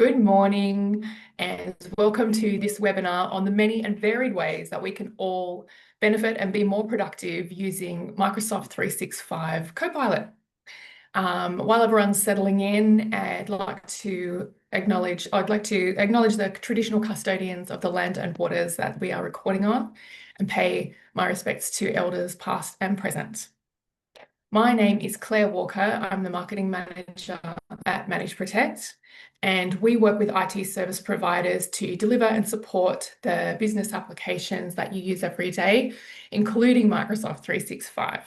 Good morning and welcome to this webinar on the many and varied ways that we can all benefit and be more productive using Microsoft 365 Copilot. While everyone's settling in, I'd like to acknowledge the traditional custodians of the land and waters that we are recording on and pay my respects to elders past and present. My name is Claire Walker. I'm the marketing manager at Manage Protect, and we work with IT service providers to deliver and support the business applications that you use every day, including Microsoft 365.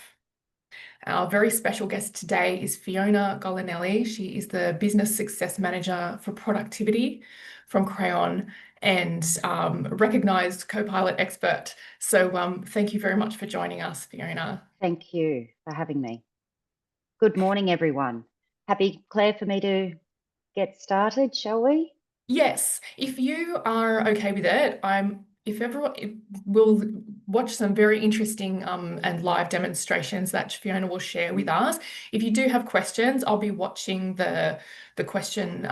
Our very special guest today is Fiona Golinelli. She is the Business Success Manager for Productivity from Crayon and recognised Copilot expert. So thank you very much for joining us, Fiona. Thank you for having me. Good morning, everyone. Happy, Claire, for me to get started, shall we? Yes, if you are okay with it, we'll watch some very interesting and live demonstrations that Fiona will share with us. If you do have questions, I'll be watching the question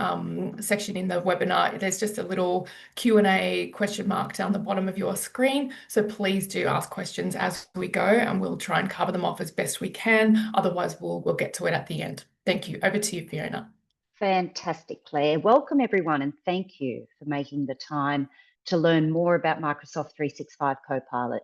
section in the webinar. There's just a little Q&A question mark down the bottom of your screen. So please do ask questions as we go and we'll try and cover them off as best we can. Otherwise, we'll get to it at the end. Thank you. Over to you, Fiona. Fantastic, Claire. Welcome, everyone, and thank you for making the time to learn more about Microsoft 365 Copilot.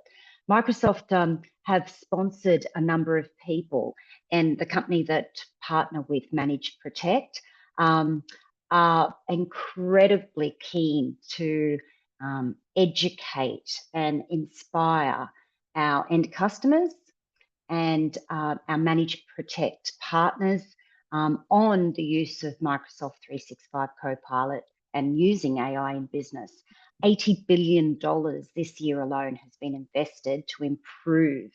Microsoft have sponsored a number of people, and the company that partner with Manage Protect are incredibly keen to educate and inspire our end customers and our Manage Protect partners on the use of Microsoft 365 Copilot and using AI in business. $80 billion this year alone has been invested to improve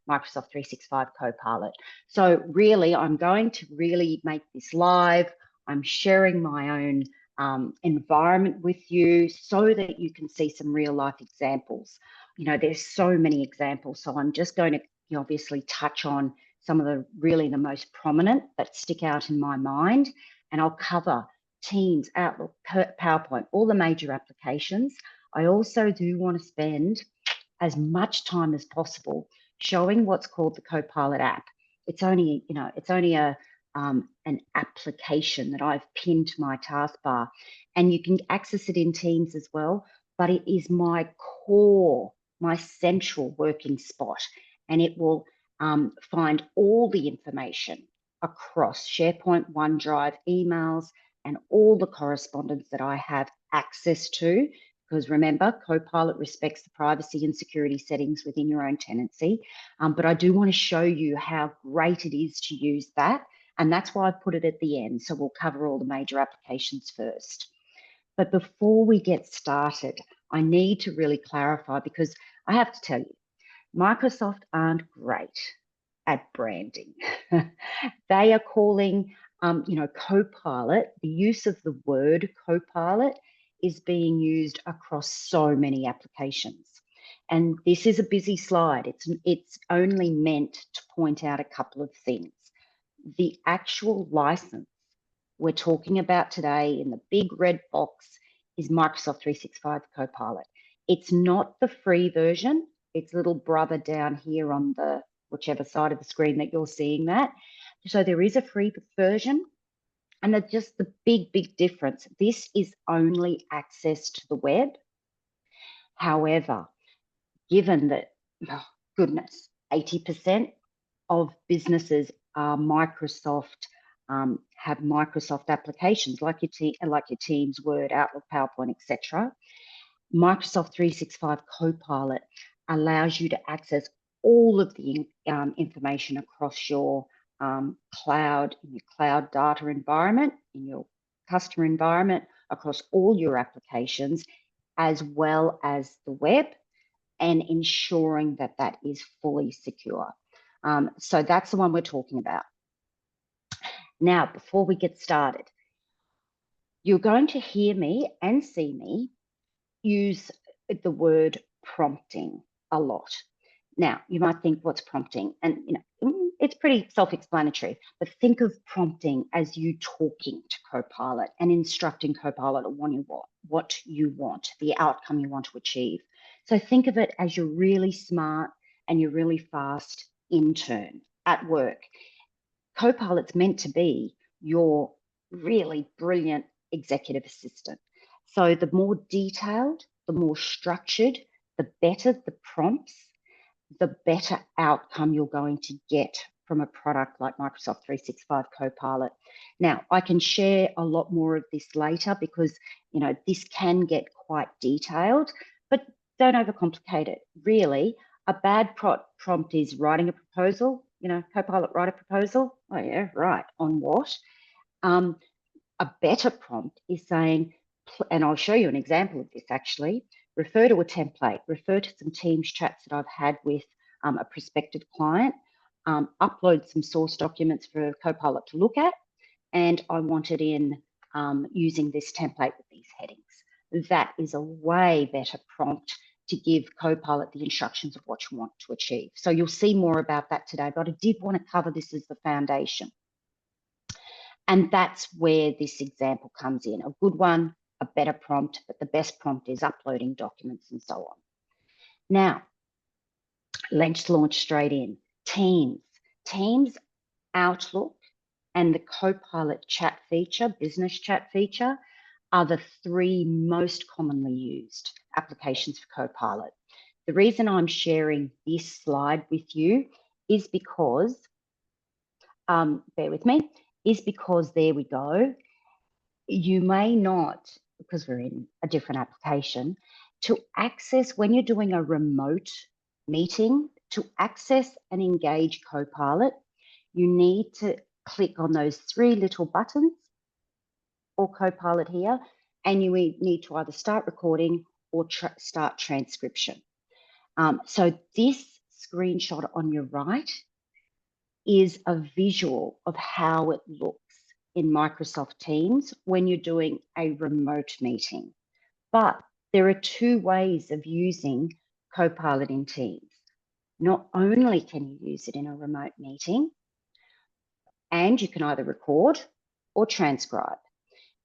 Microsoft 365 Copilot. So really, I'm going to really make this live. I'm sharing my own environment with you so that you can see some real life examples. You know, there's so many examples, so I'm just going to obviously touch on some of the most prominent that stick out in my mind, and I'll cover Teams, Outlook, PowerPoint, all the major applications. I also do want to spend as much time as possible showing what's called the Copilot app. It's only an application that I've pinned to my taskbar, and you can access it in Teams as well, but it is my core, my central working spot, and it will find all the information across SharePoint, OneDrive, emails, and all the correspondence that I have access to. Because remember, Copilot respects the privacy and security settings within your own tenancy. But I do want to show you how great it is to use that. And that's why I put it at the end. So we'll cover all the major applications first. But before we get started, I need to really clarify, because I have to tell you, Microsoft aren't great at branding. They are calling, Copilot, the use of the word Copilot is being used across so many applications. And this is a busy slide. It's only meant to point out a couple of things. The actual license we're talking about today in the big red box is Microsoft 365 Copilot. It's not the free version. Its little brother down here on the whichever side of the screen that you're seeing that. So there is a free version, and that's just the big difference. This is only access to the web. However, given that, oh goodness, 80% of businesses are Microsoft, have Microsoft applications like your Teams, Word, Outlook, PowerPoint, etc. Microsoft 365 Copilot allows you to access all of the information across your cloud, in your cloud data environment, in your customer environment, across all your applications, as well as the web, and ensuring that that is fully secure. So that's the one we're talking about. Now, before we get started, you're going to hear me and see me use the word prompting a lot. Now, you might think, what's prompting? And it's pretty self-explanatory, but think of prompting as you talking to Copilot and instructing Copilot on what you want, the outcome you want to achieve. So think of it as you're really smart and you're really fast intern at work. Copilot's meant to be your really brilliant executive assistant. So the more detailed, the more structured, the better the prompts, the better outcome you're going to get from a product like Microsoft 365 Copilot. Now, I can share a lot more of this later because, this can get quite detailed, but don't overcomplicate it. Really, a bad prompt is writing a proposal, Copilot, write a proposal. Oh yeah, right. On what? A better prompt is saying, and I'll show you an example of this actually, refer to a template, refer to some Teams chats that I've had with a prospective client, upload some source documents for Copilot to look at, and I want it in using this template with these headings. That is a way better prompt to give Copilot the instructions of what you want to achieve. So you'll see more about that today, but I did want to cover this as the foundation. And that's where this example comes in. A good one, a better prompt, but the best prompt is uploading documents and so on. Now, let's launch straight in. Teams. Teams, Outlook, and the Copilot chat feature, business chat feature, are the three most commonly used applications for Copilot. The reason I'm sharing this slide with you is because, bear with me, is because there we go. You may not, because we're in a different application, to access, when you're doing a remote meeting, to access and engage Copilot, you need to click on those three little buttons or Copilot here, and you need to either start recording or start transcription. So this screenshot on your right is a visual of how it looks in Microsoft Teams when you're doing a remote meeting. But there are two ways of using Copilot in Teams. Not only can you use it in a remote meeting, and you can either record or transcribe,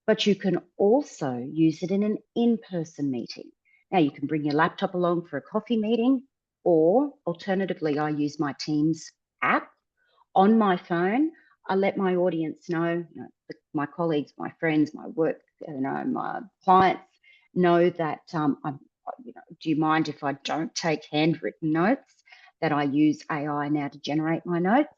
but you can also use it in an in-person meeting. Now, you can bring your laptop along for a coffee meeting, or alternatively, I use my Teams app on my phone. I let my audience know, my colleagues, my friends, my work, my clients know that do you mind if I don't take handwritten notes, that I use AI now to generate my notes?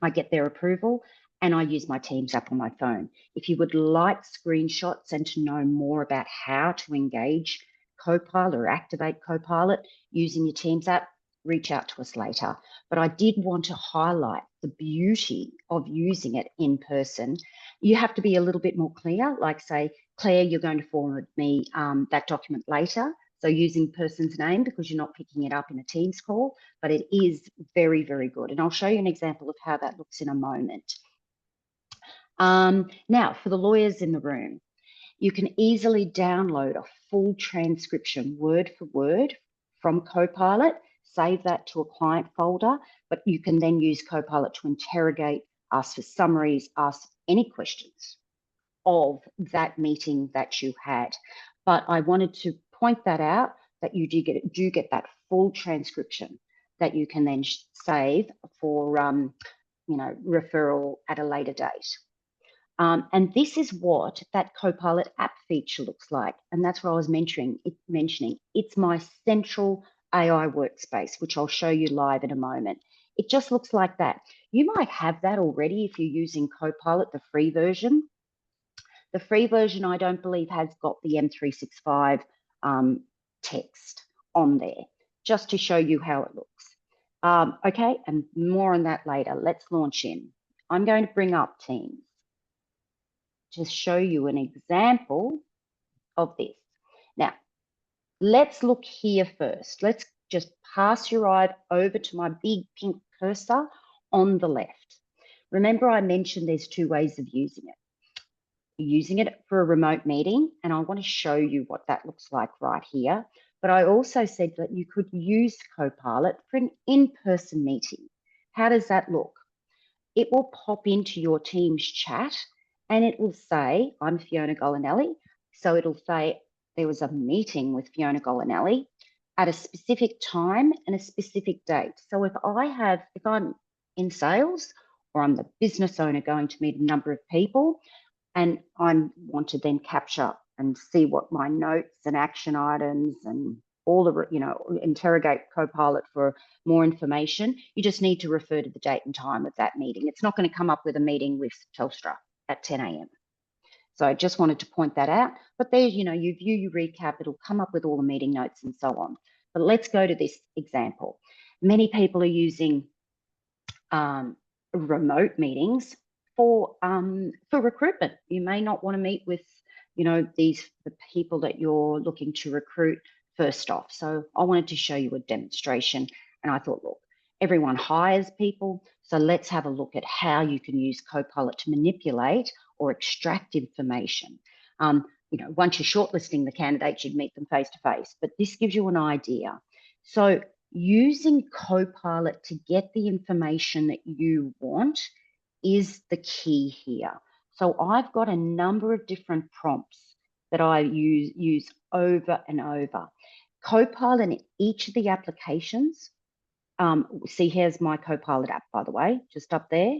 I get their approval and I use my Teams app on my phone. If you would like screenshots and to know more about how to engage Copilot or activate Copilot using your Teams app, reach out to us later. But I did want to highlight the beauty of using it in person. You have to be a little bit more clear, like say, Claire, you're going to forward me that document later. So using person's name because you're not picking it up in a Teams call, but it is very, very good. And I'll show you an example of how that looks in a moment. Now, for the lawyers in the room, you can easily download a full transcription word for word from Copilot, save that to a client folder, but you can then use Copilot to interrogate, ask for summaries, ask any questions of that meeting that you had. But I wanted to point that out, that you do get that full transcription that you can then save for referral at a later date. And this is what that Copilot app feature looks like. And that's what I was mentioning. It's my central AI workspace, which I'll show you live in a moment. It just looks like that. You might have that already if you're using Copilot, the free version. The free version, I don't believe, has got the M365 text on there, just to show you how it looks. Okay, and more on that later. Let's launch in. I'm going to bring up Teams to show you an example of this. Now, let's look here first. Let's just pass your eye over to my big pink cursor on the left. Remember, I mentioned there's two ways of using it. Using it for a remote meeting, and I want to show you what that looks like right here. But I also said that you could use Copilot for an in-person meeting. How does that look? It will pop into your Teams chat and it will say, I'm Fiona Golinelli. So it'll say there was a meeting with Fiona Golinelli at a specific time and a specific date. So if I'm in sales or I'm the business owner going to meet a number of people and I want to then capture and see what my notes and action items and all the, interrogate Copilot for more information, you just need to refer to the date and time of that meeting. It's not going to come up with a meeting with Telstra at 10 a.m. So I just wanted to point that out. But there, you view, you recap, it'll come up with all the meeting notes and so on. But let's go to this example. Many people are using remote meetings for recruitment. You may not want to meet with, the people that you're looking to recruit first off. So I wanted to show you a demonstration, and I thought, look, everyone hires people, so let's have a look at how you can use Copilot to manipulate or extract information. Once you're shortlisting the candidates, you'd meet them face to face, but this gives you an idea. So using Copilot to get the information that you want is the key here. So I've got a number of different prompts that I use over and over. Copilot in each of the applications, see, here's my Copilot app, by the way, just up there.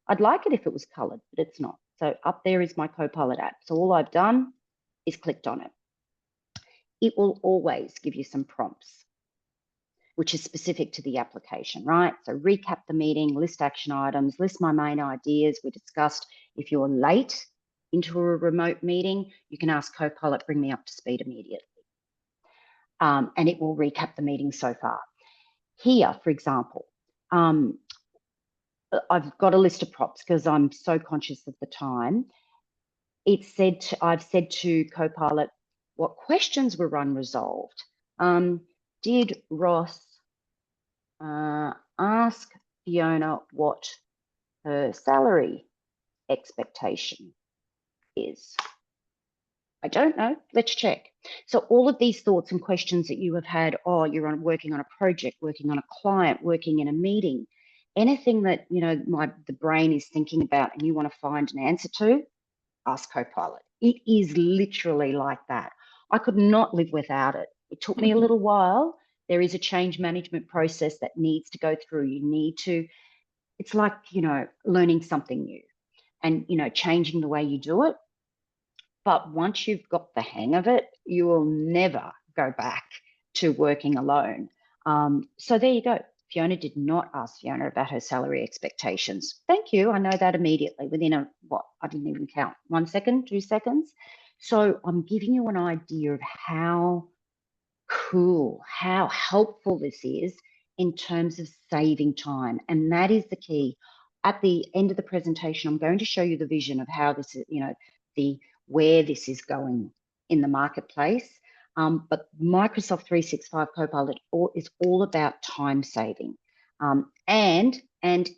I'd like it if it was colored, but it's not. So up there is my Copilot app. So all I've done is clicked on it. It will always give you some prompts, which is specific to the application, right? So recap the meeting, list action items, list my main ideas. We discussed if you're late into a remote meeting, you can ask Copilot, bring me up to speed immediately. And it will recap the meeting so far. Here, for example, I've got a list of prompts because I'm so conscious of the time. I've said to Copilot, what questions were unresolved? Did Ross ask Fiona what her salary expectation is? I don't know. Let's check. So all of these thoughts and questions that you have had, you're working on a project, working on a client, working in a meeting, anything that the brain is thinking about and you want to find an answer to, ask Copilot. It is literally like that. I could not live without it. It took me a little while. There is a change management process that needs to go through. It's like, learning something new and, changing the way you do it. But once you've got the hang of it, you will never go back to working alone. So there you go. Fiona did not ask Fiona about her salary expectations. Thank you. I know that immediately within I didn't even count, 1 second, 2 seconds. So I'm giving you an idea of how cool, how helpful this is in terms of saving time. And that is the key. At the end of the presentation, I'm going to show you the vision of how this is, where this is going in the marketplace. But Microsoft 365 Copilot is all about time saving and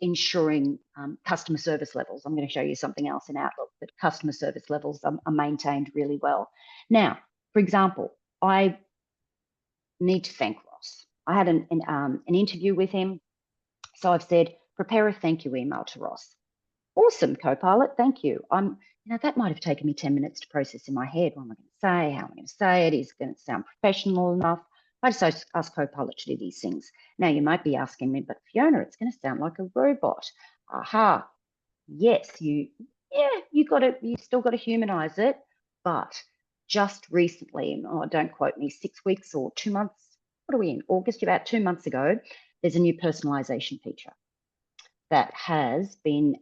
ensuring customer service levels. I'm going to show you something else in Outlook, but customer service levels are maintained really well. Now, for example, I need to thank Ross. I had an interview with him. So I've said, prepare a thank you email to Ross. Awesome, Copilot, thank you. That might have taken me 10 minutes to process in my head. What am I going to say? How am I going to say it? Is it going to sound professional enough? I just ask Copilot to do these things. Now you might be asking me, but Fiona, it's going to sound like a robot. Aha. Yes, you still got to humanize it, but just recently, don't quote me, 6 weeks or 2 months, what are we in? August, about 2 months ago, there's a new personalization feature that has been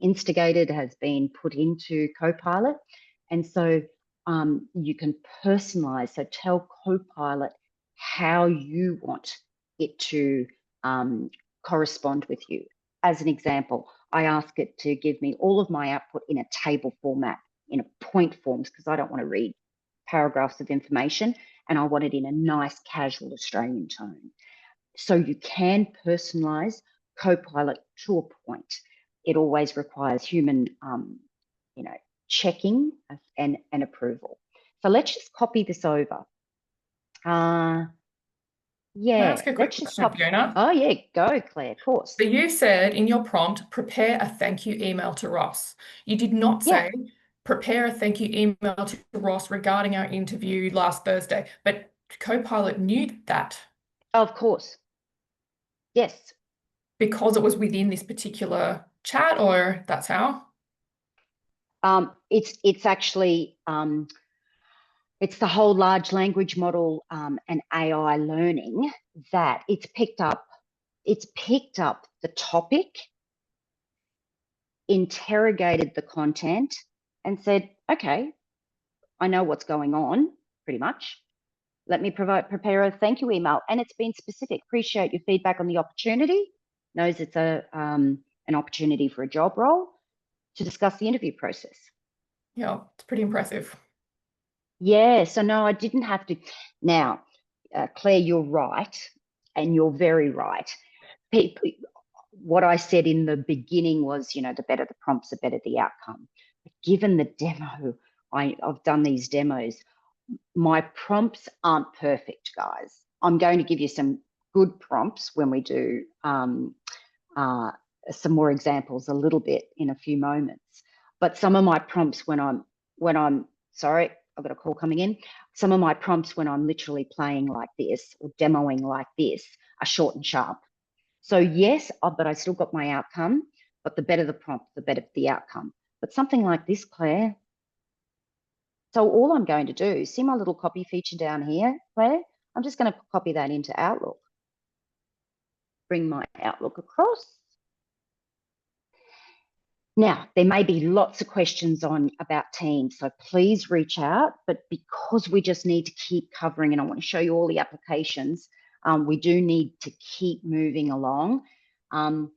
instigated, has been put into Copilot. And so you can personalize, so tell Copilot how you want it to correspond with you. As an example, I ask it to give me all of my output in a table format, in a point forms, because I don't want to read paragraphs of information, and I want it in a nice, casual Australian tone. So you can personalize Copilot to a point. It always requires human, checking and approval. So let's just copy this over. Can I Yeah, ask a quick let's just question, copy. Fiona? Oh yeah, go Claire, of course. So you said in your prompt, prepare a thank you email to Ross. You did not Yeah, say prepare a thank you email to Ross regarding our interview last Thursday, but Copilot knew that of course. Yes. because it was within this particular chat, or that's how? It's actually it's the whole large language model and AI learning that it's picked up. It's picked up the topic, interrogated the content, and said, "Okay, I know what's going on, pretty much. Let me prepare a thank you email." And it's been specific. Appreciate your feedback on the opportunity. Knows it's an opportunity for a job role to discuss the interview process. Yeah, it's pretty impressive. Yeah, so no, I didn't have to. Now, Claire, you're right, and you're very right. People, what I said in the beginning was, the better the prompts, the better the outcome. But given the demo, I've done these demos, my prompts aren't perfect, guys. I'm going to give you some good prompts when we do some more examples a little bit in a few moments. But some of my prompts when I'm sorry, I've got a call coming in. Some of my prompts when I'm literally playing like this or demoing like this are short and sharp. So yes, but I still got my outcome. But the better the prompt, the better the outcome. But something like this, Claire. So all I'm going to do, see my little copy feature down here, Claire? I'm just going to copy that into Outlook. Bring my Outlook across. Now, there may be lots of questions about Teams, so please reach out. But because we just need to keep covering, and I want to show you all the applications, we do need to keep moving along. And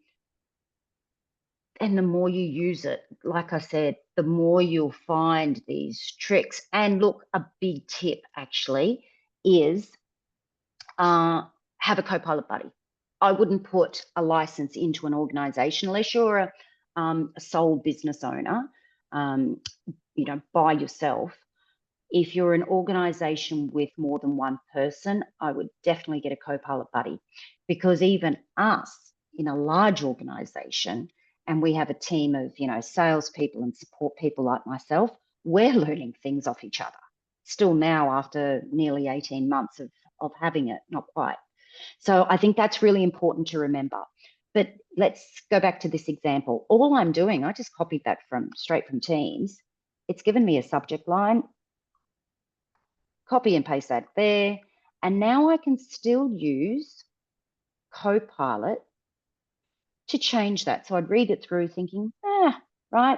the more you use it, like I said, the more you'll find these tricks. And look, a big tip actually is have a Copilot buddy. I wouldn't put a license into an organization unless you're a sole business owner, by yourself. If you're an organization with more than one person, I would definitely get a Copilot buddy, because even us in a large organization, and we have a team of, salespeople and support people like myself, we're learning things off each other. Still now, after nearly 18 months of having it, not quite. So I think that's really important to remember. But let's go back to this example. All I'm doing, I just copied that straight from Teams. It's given me a subject line, copy and paste that there. And now I can still use Copilot to change that. So I'd read it through thinking, right.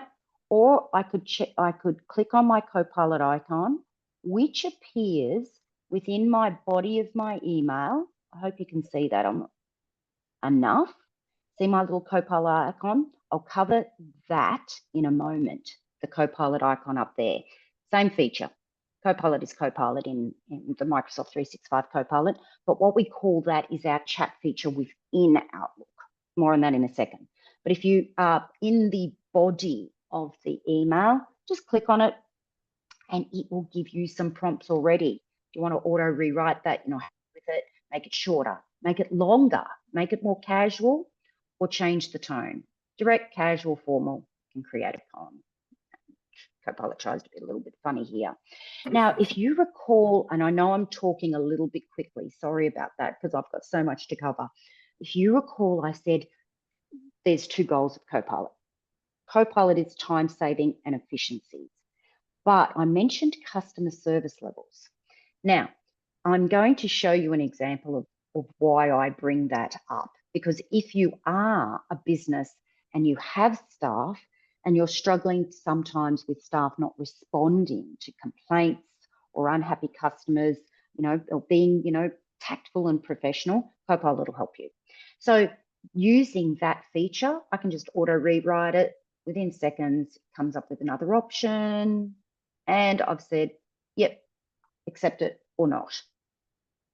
Or I could click on my Copilot icon, which appears within my body of my email. I hope you can see that enough. See my little Copilot icon? I'll cover that in a moment, the Copilot icon up there. Same feature. Copilot is Copilot in the Microsoft 365 Copilot, but what we call that is our chat feature within Outlook. More on that in a second. But if you are in the body of the email, just click on it and it will give you some prompts already. Do you want to auto rewrite that? You're not happy with it, make it shorter, make it longer, make it more casual, or change the tone. Direct, casual, formal, and creative poem. Copilot tries to be a little bit funny here. Now, if you recall, and I know I'm talking a little bit quickly, sorry about that, because I've got so much to cover. If you recall, I said there's two goals of Copilot. Copilot is time saving and efficiencies, but I mentioned customer service levels. Now, I'm going to show you an example of why I bring that up, because if you are a business and you have staff and you're struggling sometimes with staff not responding to complaints or unhappy customers, or being, tactful and professional, Copilot will help you. So using that feature, I can just auto rewrite it within seconds. It comes up with another option, and I've said, yep, accept it or not.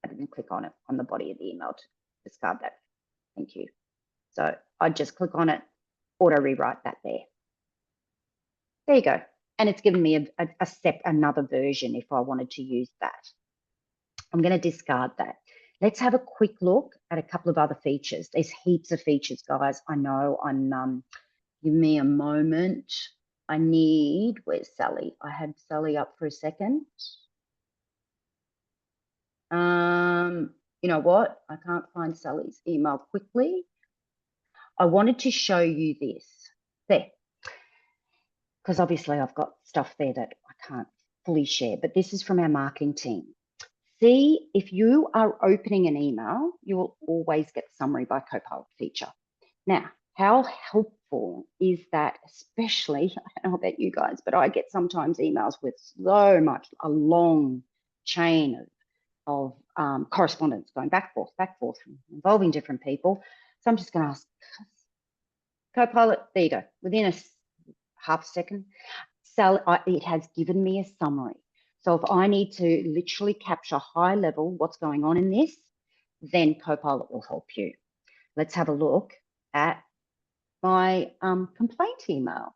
I didn't click on it on the body of the email to discard that. Thank you. So I just click on it, auto rewrite that there. There you go. And it's given me another version if I wanted to use that. I'm going to discard that. Let's have a quick look at a couple of other features. There's heaps of features, guys. I know. Give me a moment. Where's Sally? I had Sally up for a second. You know what? I can't find Sally's email quickly. I wanted to show you this there, because obviously I've got stuff there that I can't fully share, but this is from our marketing team. See, if you are opening an email, you will always get summary by Copilot feature. Now, how helpful is that, especially, I don't know about you guys, but I get sometimes emails with so much, a long chain of correspondence going back, forth, involving different people. So I'm just going to ask Copilot, there you go, within a half second, it has given me a summary. So if I need to literally capture high level what's going on in this, then Copilot will help you. Let's have a look at my complaint email.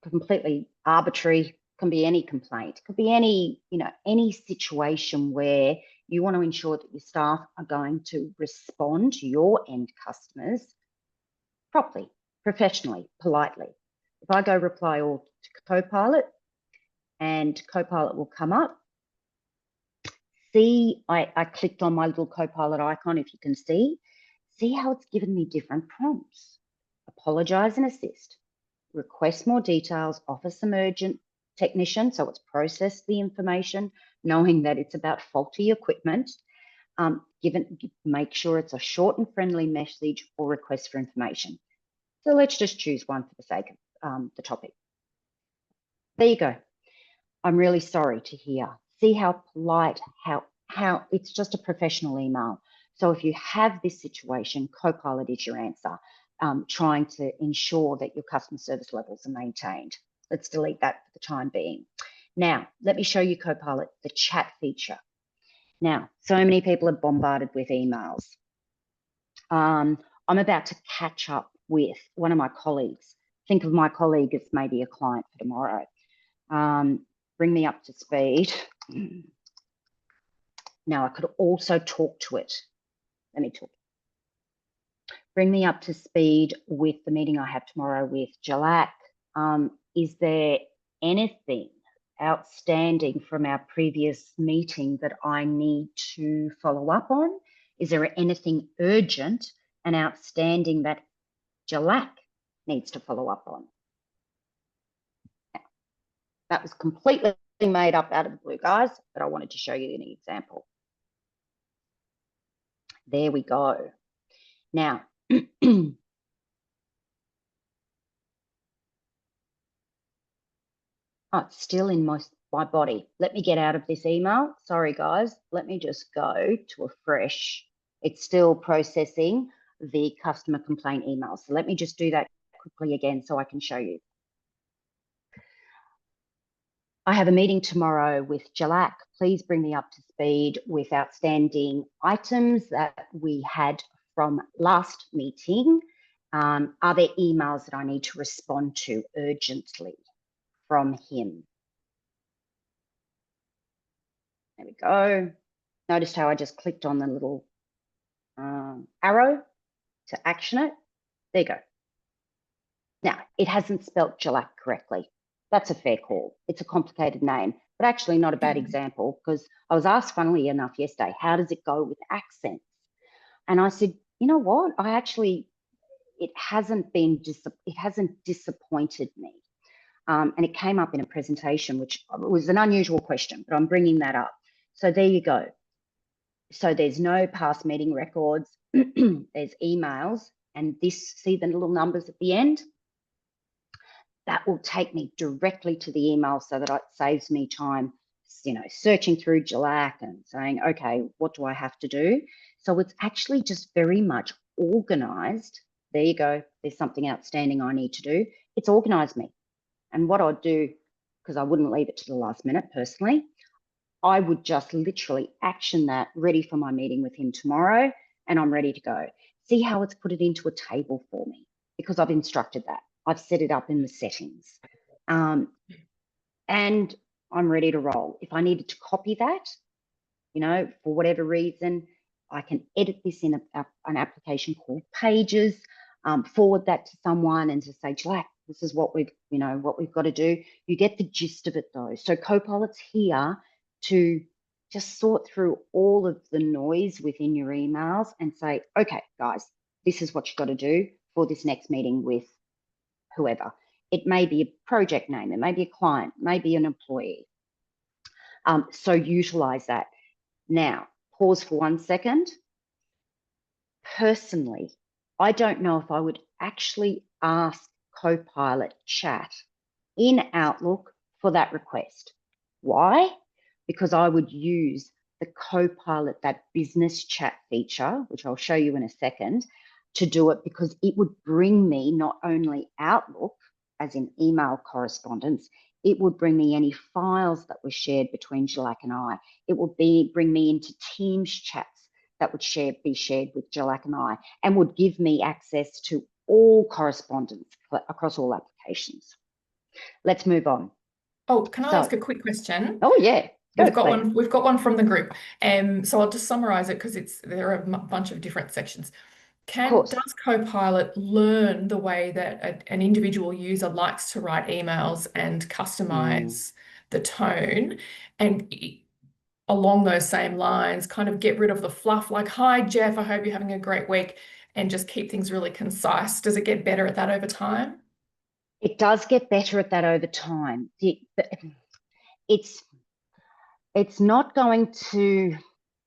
Completely arbitrary, can be any complaint, could be any, any situation where you want to ensure that your staff are going to respond to your end customers properly, professionally, politely. If I go reply all to Copilot, and Copilot will come up. See, I clicked on my little Copilot icon, if you can see how it's given me different prompts. Apologize and assist. Request more details, offer some urgent technician, so it's processed the information, knowing that it's about faulty equipment. Make sure it's a short and friendly message or request for information. So let's just choose one for the sake of the topic. There you go. I'm really sorry to hear. See how polite, how it's just a professional email. So if you have this situation, Copilot is your answer, trying to ensure that your customer service levels are maintained. Let's delete that for the time being. Now, let me show you Copilot, the chat feature. Now, so many people are bombarded with emails. I'm about to catch up with one of my colleagues. Think of my colleague as maybe a client for tomorrow. Bring me up to speed. Now, I could also talk to it. Let me talk. Bring me up to speed with the meeting I have tomorrow with Jalak. Is there anything outstanding from our previous meeting that I need to follow up on? Is there anything urgent and outstanding that Jalak needs to follow up on? That was completely made up out of the blue, guys, but I wanted to show you an example. There we go. Now, oh, it's still in my body. Let me get out of this email. Sorry, guys. Let me just go to a fresh. It's still processing the customer complaint email. So let me just do that quickly again so I can show you. I have a meeting tomorrow with Jalak. Please bring me up to speed with outstanding items that we had from last meeting. Are there emails that I need to respond to urgently from him? There we go. Notice how I just clicked on the little arrow to action it. There you go. Now, it hasn't spelt Jalak correctly. That's a fair call. It's a complicated name, but actually not a bad example, because I was asked, funnily enough, yesterday, how does it go with accents? And I said, you know what? It hasn't disappointed me. And it came up in a presentation, which was an unusual question, but I'm bringing that up. So there you go. So there's no past meeting records, there's emails, and see the little numbers at the end? That will take me directly to the email so that it saves me time, searching through Jalak and saying, okay, what do I have to do? So it's actually just very much organized. There you go. There's something outstanding I need to do. It's organized me. And what I'd do, because I wouldn't leave it to the last minute personally, I would just literally action that, ready for my meeting with him tomorrow, and I'm ready to go. See how it's put it into a table for me, because I've instructed that. I've set it up in the settings. And I'm ready to roll. If I needed to copy that, for whatever reason, I can edit this in an application called Pages, forward that to someone and just say, Jack, this is what we've got to do. You get the gist of it though. So Copilot's here to just sort through all of the noise within your emails and say, okay, guys, this is what you've got to do for this next meeting with whoever. It may be a project name, it may be a client, it may be an employee. So utilize that. Now, pause for 1 second. Personally, I don't know if I would actually ask Copilot chat in Outlook for that request. Why? Because I would use the Copilot, that business chat feature, which I'll show you in a second, to do it, because it would bring me not only Outlook, as in email correspondence, it would bring me any files that were shared between Jalak and I. It would bring me into Teams chats that would be shared with Jalak and I, and would give me access to all correspondence across all applications. Let's move on. Oh, can I ask a quick question? Oh yeah, We've got one from the group. So I'll just summarize it because there are a bunch of different sections. Does Copilot learn the way that an individual user likes to write emails and customize the tone, and along those same lines, kind of get rid of the fluff, like, hi, Jeff, I hope you're having a great week, and just keep things really concise? Does it get better at that over time? It does get better at that over time. It's not going to,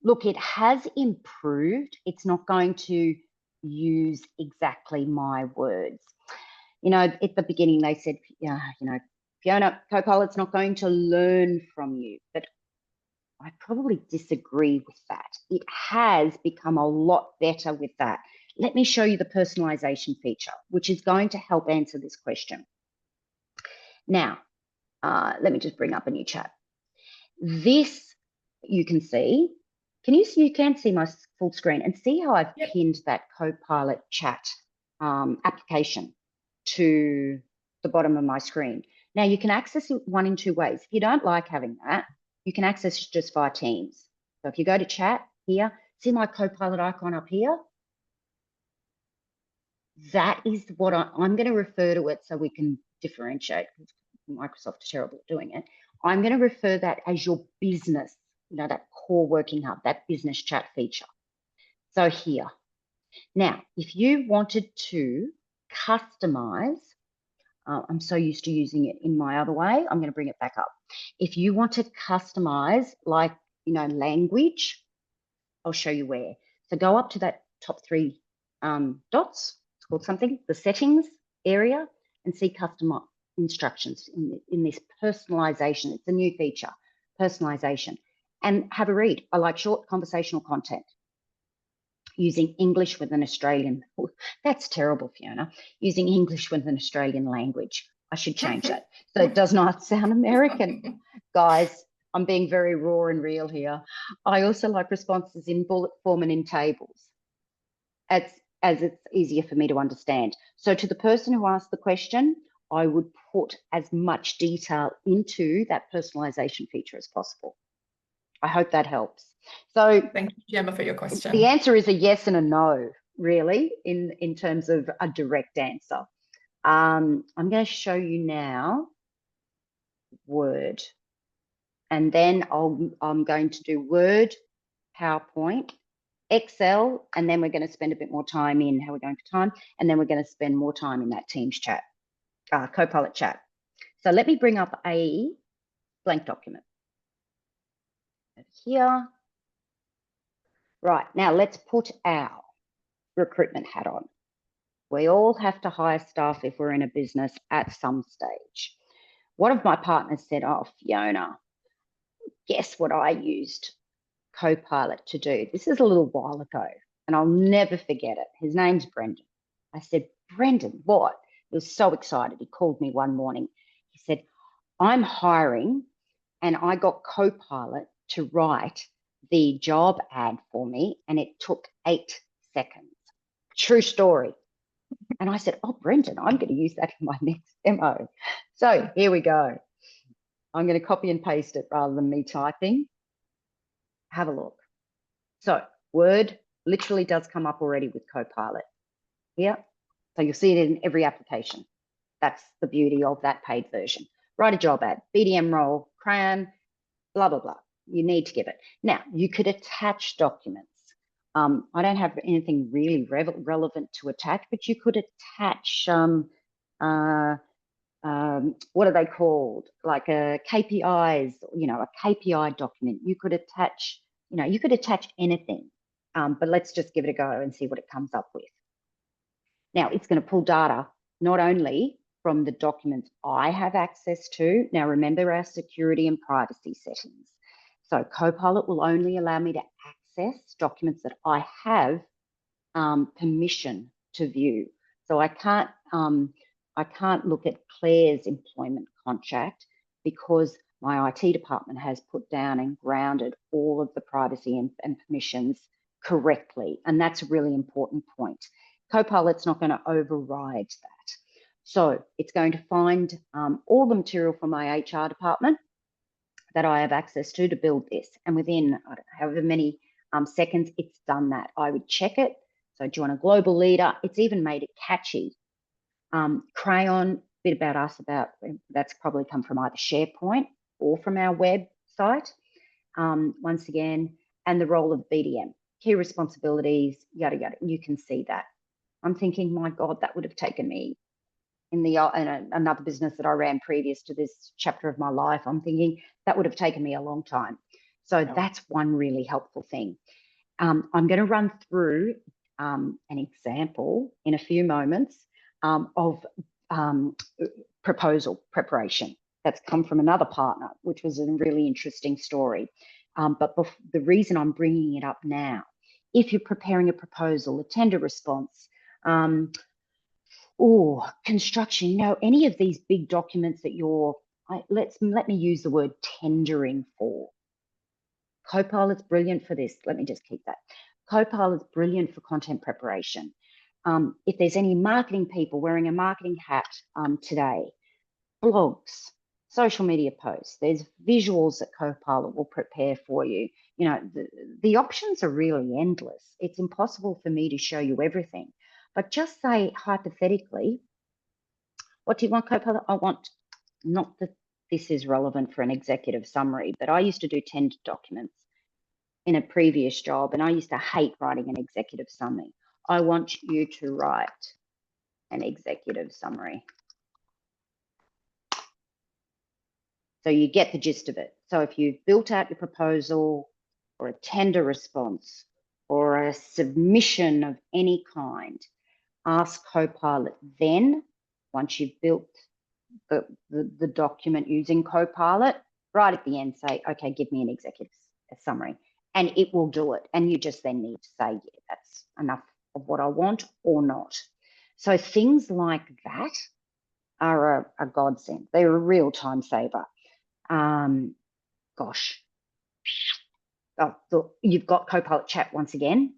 look, it has improved. It's not going to use exactly my words. At the beginning they said, Fiona, Copilot's not going to learn from you, but I probably disagree with that. It has become a lot better with that. Let me show you the personalization feature, which is going to help answer this question. Now, let me just bring up a new chat. This, you can see, you can see my full screen and see how I've pinned that Copilot chat application to the bottom of my screen. Now you can access it one in two ways. If you don't like having that, you can access it just via Teams. So if you go to chat here, see my Copilot icon up here? That is what I'm going to refer to it so we can differentiate, because Microsoft is terrible at doing it. I'm going to refer that as your business, that core working hub, that business chat feature. So here. Now, if you wanted to customize, I'm so used to using it in my other way, I'm going to bring it back up. If you want to customize, like, language, I'll show you where. So go up to that top three dots, it's called something, the settings area, and see custom instructions in this personalization. It's a new feature, personalization. And have a read. I like short conversational content. Using English with an Australian, that's terrible, Fiona. Using English with an Australian language. I should change that. So it does not sound American. Guys, I'm being very raw and real here. I also like responses in bullet form and in tables, as it's easier for me to understand. So to the person who asked the question, I would put as much detail into that personalization feature as possible. I hope that helps. So thank you, Gemma, for your question. The answer is a yes and a no, really, in terms of a direct answer. I'm going to show you now Word, and then I'm going to do Word, PowerPoint, Excel, and then we're going to spend a bit more time in how we're going for time, and then we're going to spend more time in that Teams chat, Copilot chat. So let me bring up a blank document over here. Right, now let's put our recruitment hat on. We all have to hire staff if we're in a business at some stage. One of my partners said, oh, Fiona, guess what I used Copilot to do? This is a little while ago, and I'll never forget it. His name's Brendan. I said, Brendan, what? He was so excited. He called me one morning. He said, I'm hiring, and I got Copilot to write the job ad for me, and it took 8 seconds. True story. And I said, oh, Brendan, I'm going to use that in my next demo. So here we go. I'm going to copy and paste it rather than me typing. Have a look. So Word literally does come up already with Copilot here. So you'll see it in every application. That's the beauty of that paid version. Write a job ad, BDM role, crayon, blah, blah, blah. You need to give it. Now, you could attach documents. I don't have anything really relevant to attach, but you could attach, what are they called? Like a KPIs, a KPI document. You could attach, you could attach anything, but let's just give it a go and see what it comes up with. Now, it's going to pull data not only from the documents I have access to. Now, remember our security and privacy settings. So Copilot will only allow me to access documents that I have permission to view. So I can't look at Claire's employment contract because my IT department has put down and grounded all of the privacy and permissions correctly. And that's a really important point. Copilot's not going to override that. So it's going to find all the material from my HR department that I have access to build this. And within however many seconds, it's done that. I would check it. So do you want a global leader? It's even made it catchy. Crayon, bit about us, that's probably come from either SharePoint or from our website. Once again, and the role of BDM, key responsibilities, yada, yada. You can see that. I'm thinking, my God, that would have taken me in another business that I ran previous to this chapter of my life. I'm thinking that would have taken me a long time. So that's one really helpful thing. I'm going to run through an example in a few moments of proposal preparation that's come from another partner, which was a really interesting story. But the reason I'm bringing it up now, if you're preparing a proposal, a tender response, construction, any of these big documents that let me use the word tendering for. Copilot's brilliant for this. Let me just keep that. Copilot's brilliant for content preparation. If there's any marketing people wearing a marketing hat today, blogs, social media posts, there's visuals that Copilot will prepare for you. The options are really endless. It's impossible for me to show you everything. But just say, hypothetically, what do you want, Copilot? I want, not that this is relevant for an executive summary, but I used to do tender documents in a previous job, and I used to hate writing an executive summary. I want you to write an executive summary. So you get the gist of it. So if you've built out your proposal or a tender response or a submission of any kind, ask Copilot then, once you've built the document using Copilot, right at the end say, okay, give me an executive summary, and it will do it. And you just then need to say, yeah, that's enough of what I want or not. So things like that are a godsend. They're a real time saver. Gosh. You've got Copilot chat once again,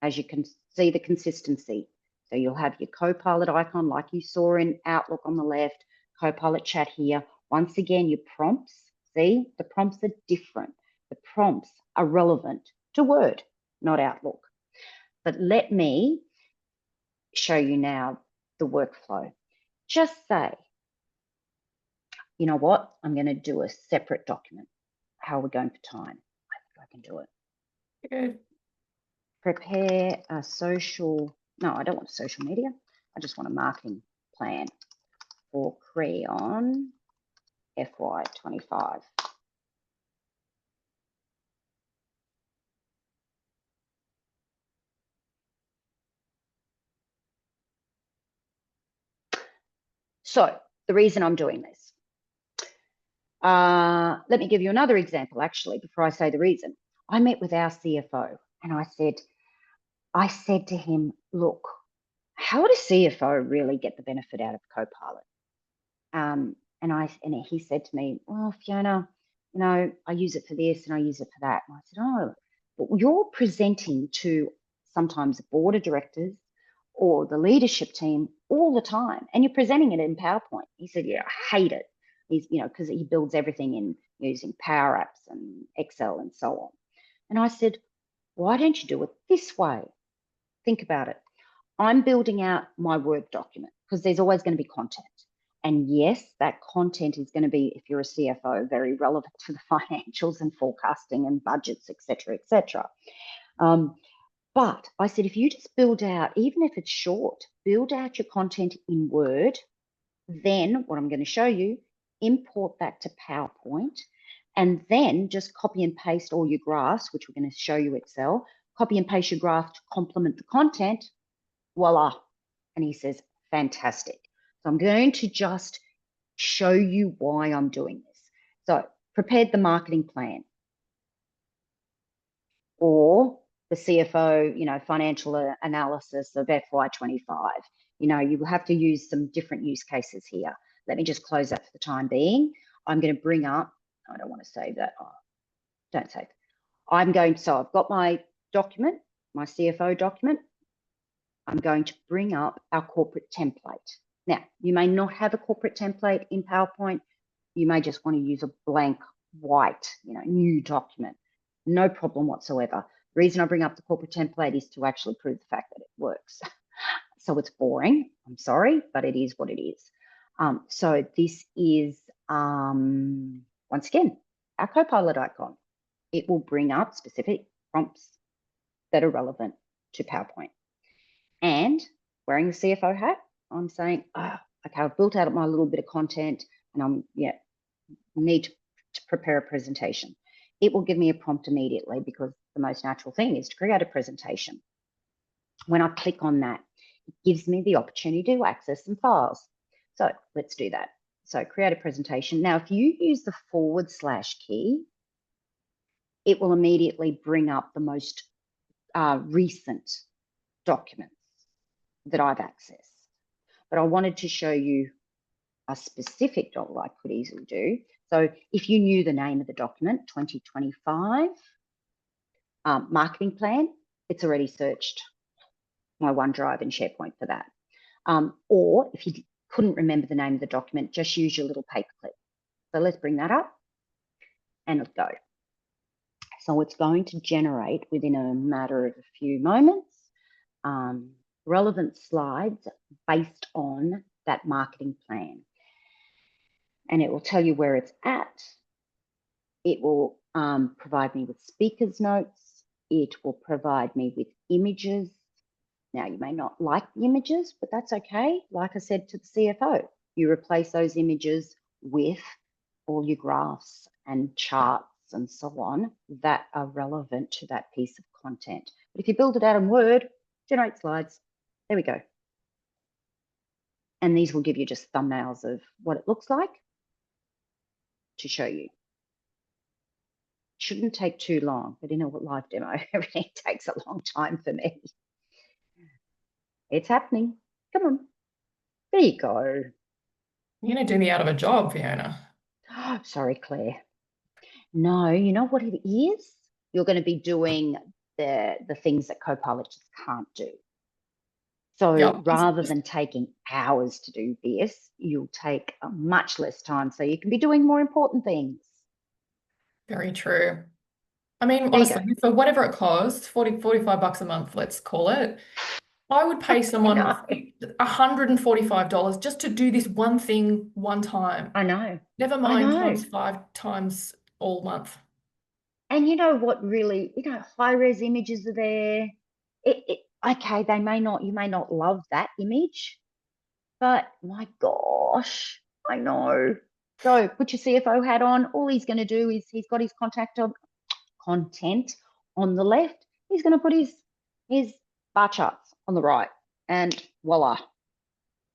as you can see the consistency. So you'll have your Copilot icon like you saw in Outlook on the left, Copilot chat here. Once again, your prompts, see, the prompts are different. The prompts are relevant to Word, not Outlook. But let me show you now the workflow. Just say, you know what, I'm going to do a separate document. How are we going for time? I think I can do it. Good. Prepare a social, no, I don't want social media. I just want a marketing plan for Crayon FY25. So the reason I'm doing this, let me give you another example, actually, before I say the reason. I met with our CFO and I said to him, look, how would a CFO really get the benefit out of Copilot? And he said to me, well, Fiona, I use it for this and I use it for that. And I said, oh, but you're presenting to sometimes a board of directors or the leadership team all the time, and you're presenting it in PowerPoint. He said, yeah, I hate it. He's, because he builds everything in using Power Apps and Excel and so on. And I said, why don't you do it this way? Think about it. I'm building out my Word document because there's always going to be content. And yes, that content is going to be, if you're a CFO, very relevant to the financials and forecasting and budgets, et cetera, et cetera. But I said, if you just build out, even if it's short, build out your content in Word, then what I'm going to show you, import that to PowerPoint, and then just copy and paste all your graphs, which we're going to show you Excel, copy and paste your graph to complement the content, voila. And he says, fantastic. So I'm going to just show you why I'm doing this. So prepared the marketing plan, or the CFO, financial analysis of FY25. You have to use some different use cases here. Let me just close that for the time being. I'm going to bring up, I don't want to save that. Oh, don't save. So I've got my document, my CFO document. I'm going to bring up our corporate template. Now, you may not have a corporate template in PowerPoint. You may just want to use a blank white, new document. No problem whatsoever. The reason I bring up the corporate template is to actually prove the fact that it works. So it's boring, I'm sorry, but it is what it is. So this is, once again, our Copilot icon. It will bring up specific prompts that are relevant to PowerPoint. And wearing the CFO hat, I'm saying, okay, I've built out my little bit of content and need to prepare a presentation. It will give me a prompt immediately because the most natural thing is to create a presentation. When I click on that, it gives me the opportunity to access some files. So let's do that. So create a presentation. Now, if you use the / key, it will immediately bring up the most recent documents that I've accessed. But I wanted to show you a specific document I could easily do. So if you knew the name of the document, 2025 marketing plan, it's already searched my OneDrive and SharePoint for that. Or if you couldn't remember the name of the document, just use your little paperclip. So let's bring that up and let's go. So it's going to generate within a matter of a few moments relevant slides based on that marketing plan. And it will tell you where it's at. It will provide me with speakers notes. It will provide me with images. Now, you may not like the images, but that's okay. Like I said to the CFO, you replace those images with all your graphs and charts and so on that are relevant to that piece of content. But if you build it out in Word, generate slides. There we go. And these will give you just thumbnails of what it looks like to show you. Shouldn't take too long, but in a live demo, everything takes a long time for me. It's happening. Come on. There you go. You're going to do me out of a job, Fiona. Oh, sorry, Claire. No, you know what it is? You're going to be doing the things that Copilot just can't do. So Yep. rather than taking hours to do this, you'll take much less time so you can be doing more important things. Very true. I mean, There you go. honestly, for whatever it costs, 45 bucks a month, let's call it, I would pay I someone know. $145 just to do this one thing one time. I know. Never I mind know. times 5 times all month. And you know what really, high res images are there. Okay, you may not love that image, but my gosh, I know. So put your CFO hat on. All he's going to do is he's got his content on the left. He's going to put his bar charts on the right, and voila,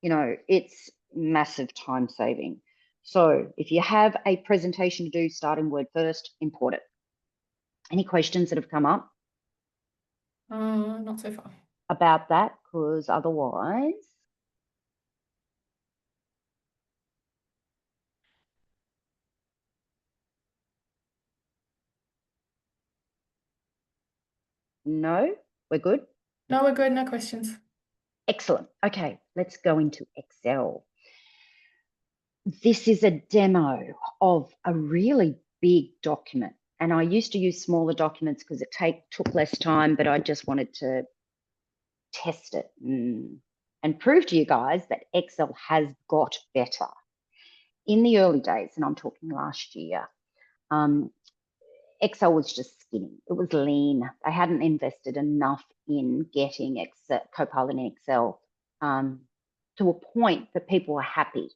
it's massive time saving. So if you have a presentation to do, start in Word first, import it. Any questions that have come up? Not so far. About that, because otherwise, no, we're good. No, we're good. No questions. Excellent. Okay, let's go into Excel. This is a demo of a really big document. And I used to use smaller documents because it took less time, but I just wanted to test it and prove to you guys that Excel has got better. In the early days, and I'm talking last year, Excel was just skinny. It was lean. They hadn't invested enough in getting Copilot in Excel to a point that people were happy.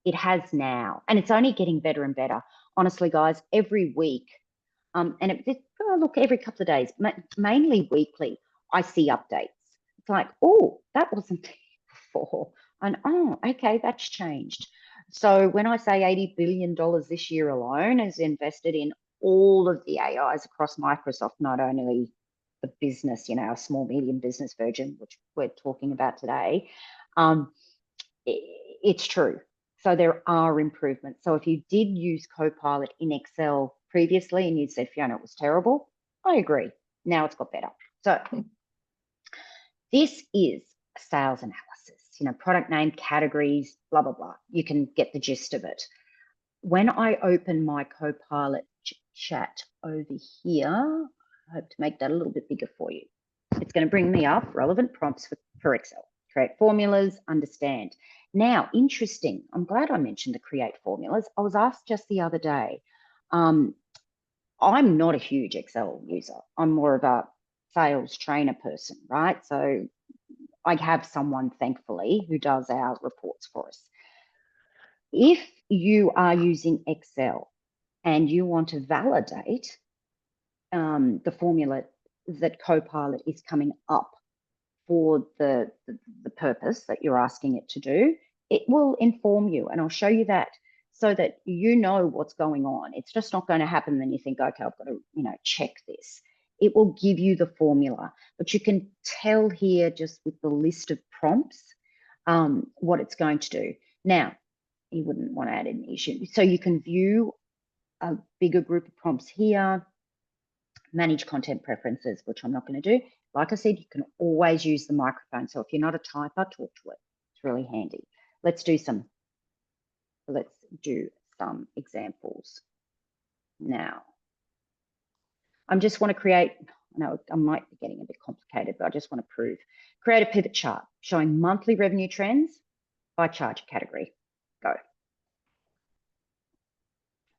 It has now, and it's only getting better and better. Honestly, guys, every week, look, every couple of days, mainly weekly, I see updates. It's like, oh, that wasn't there before. And oh, okay, that's changed. So when I say $80 billion this year alone is invested in all of the AIs across Microsoft, not only the business, our small, medium business version, which we're talking about today, it's true. So there are improvements. So if you did use Copilot in Excel previously and you said, Fiona, it was terrible, I agree. Now it's got better. So this is sales analysis, product name, categories, blah, blah, blah. You can get the gist of it. When I open my Copilot chat over here, I hope to make that a little bit bigger for you. It's going to bring me up relevant prompts for Excel. Create formulas, understand. Now, interesting. I'm glad I mentioned the create formulas. I was asked just the other day. I'm not a huge Excel user. I'm more of a sales trainer person, right? So I have someone, thankfully, who does our reports for us. If you are using Excel and you want to validate the formula that Copilot is coming up for the purpose that you're asking it to do, it will inform you. And I'll show you that so that you know what's going on. It's just not going to happen then you think, okay, I've got to, check this. It will give you the formula, but you can tell here just with the list of prompts what it's going to do. Now, you wouldn't want to add an issue. So you can view a bigger group of prompts here, manage content preferences, which I'm not going to do. Like I said, you can always use the microphone. So if you're not a typer, talk to it. It's really handy. Let's do some examples now. I just want to create, I know I might be getting a bit complicated, but I just want to create a pivot chart showing monthly revenue trends by charge category. Go.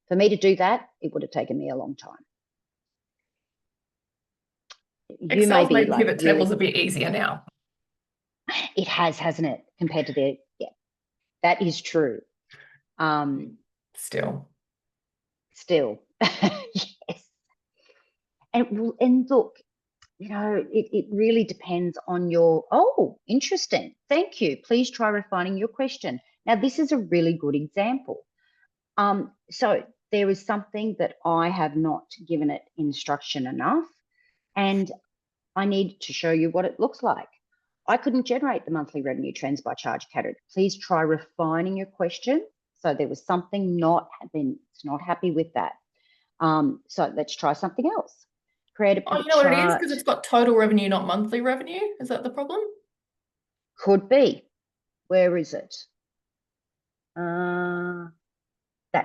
For me to do that, it would have taken me a long time. Excel's made pivot tables a bit easier now. It has, hasn't it? Compared to that is true. Still, yes. And look, it really depends on your, interesting. Thank you. Please try refining your question. Now, this is a really good example. So there is something that I have not given it instruction enough, and I need to show you what it looks like. I couldn't generate the monthly revenue trends by charge category. Please try refining your question. So there was something it's not happy with that. So let's try something else. Create a pivot chart. What it is? Because it's got total revenue, not monthly revenue. Is that the problem? Could be. Where is it? That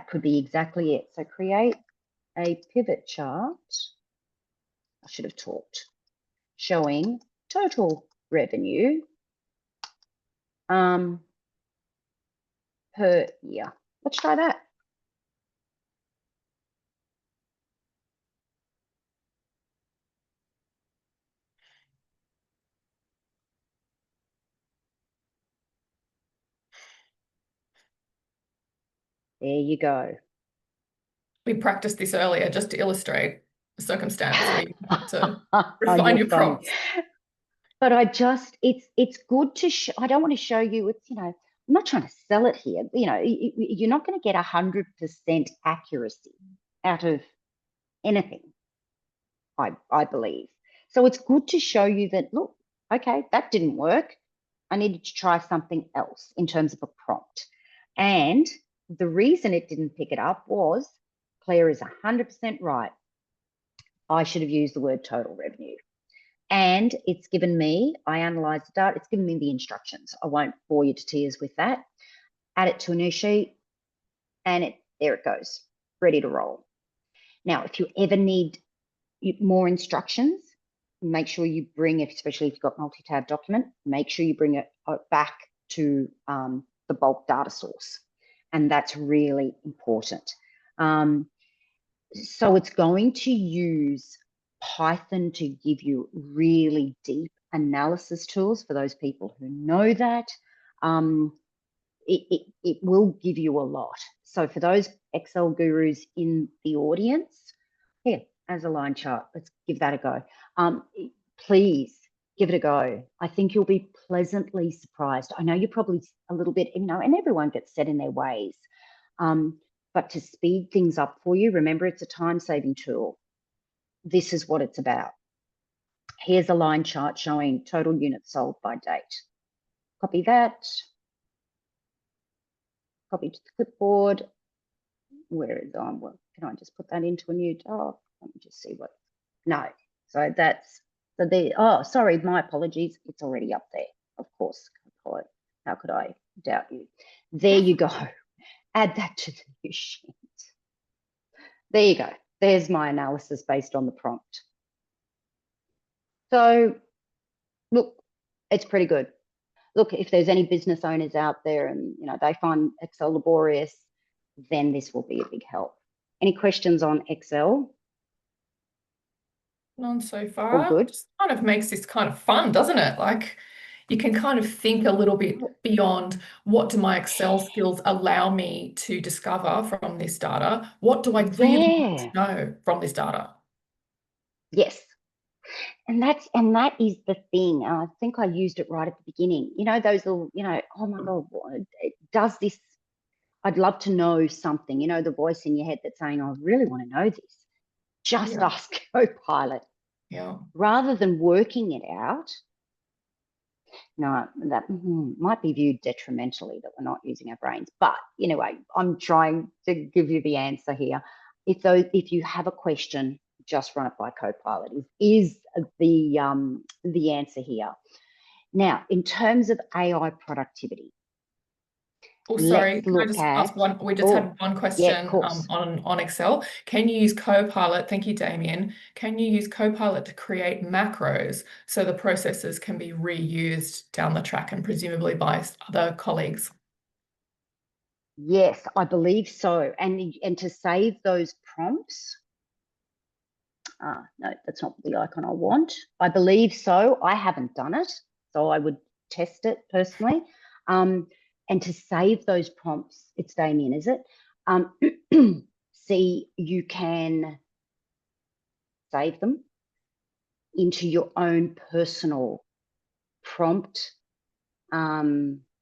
could be exactly it. So create a pivot chart. I should have talked. Showing total revenue per year. Let's try that. There you go. We practiced this earlier just to illustrate a circumstance where you have to refine your prompts. But it's good to show. I don't want to show you, I'm not trying to sell it here. You're not going to get 100% accuracy out of anything, I believe. So it's good to show you that, look, okay, that didn't work. I needed to try something else in terms of a prompt. And the reason it didn't pick it up was Claire is 100% right. I should have used the word total revenue. And it's given me, I analysed the data, it's given me the instructions. I won't bore you to tears with that. Add it to a new sheet, and there it goes, ready to roll. Now, if you ever need more instructions, make sure you bring it, especially if you've got multi-tab document, make sure you bring it back to the bulk data source. And that's really important. So it's going to use Python to give you really deep analysis tools for those people who know that. It will give you a lot. So for those Excel gurus in the audience, here, as a line chart, let's give that a go. Please give it a go. I think you'll be pleasantly surprised. I know you're probably a little bit, and everyone gets set in their ways. But to speed things up for you, remember it's a time-saving tool. This is what it's about. Here's a line chart showing total units sold by date. Copy that. Copy to the clipboard. Where is on? Well, can I just put that into a new doc? Let me just see what. No. So that's so there. Oh, sorry, my apologies. It's already up there. Of course. How could I doubt you? There you go. Add that to the new sheet. There you go. There's my analysis based on the prompt. So look, it's pretty good. Look, if there's any business owners out there and they find Excel laborious, then this will be a big help. Any questions on Excel? None so far. All good. Just kind of makes this kind of fun, doesn't it? Like you can kind of think a little bit beyond what do my Excel skills allow me to discover from this data? What do I really need to know from this data? Yes. And that is the thing. And I think I used it right at the beginning. Those little, oh my God, does this, I'd love to know something, the voice in your head that's saying, I really want to know this. Just ask Copilot. Yeah. Rather than working it out. No, that might be viewed detrimentally that we're not using our brains. But anyway, I'm trying to give you the answer here. If you have a question, just run it by Copilot is the answer here. Now, in terms of AI productivity. Oh, sorry, can I just ask one? We just had one question on Excel. Can you use Copilot? Thank you, Damien. Can you use Copilot to create macros so the processes can be reused down the track and presumably by other colleagues? Yes, I believe so. And to save those prompts, no, that's not the icon I want. I believe so. I haven't done it, so I would test it personally. And to save those prompts, it's Damien, is it? See, you can save them into your own personal prompt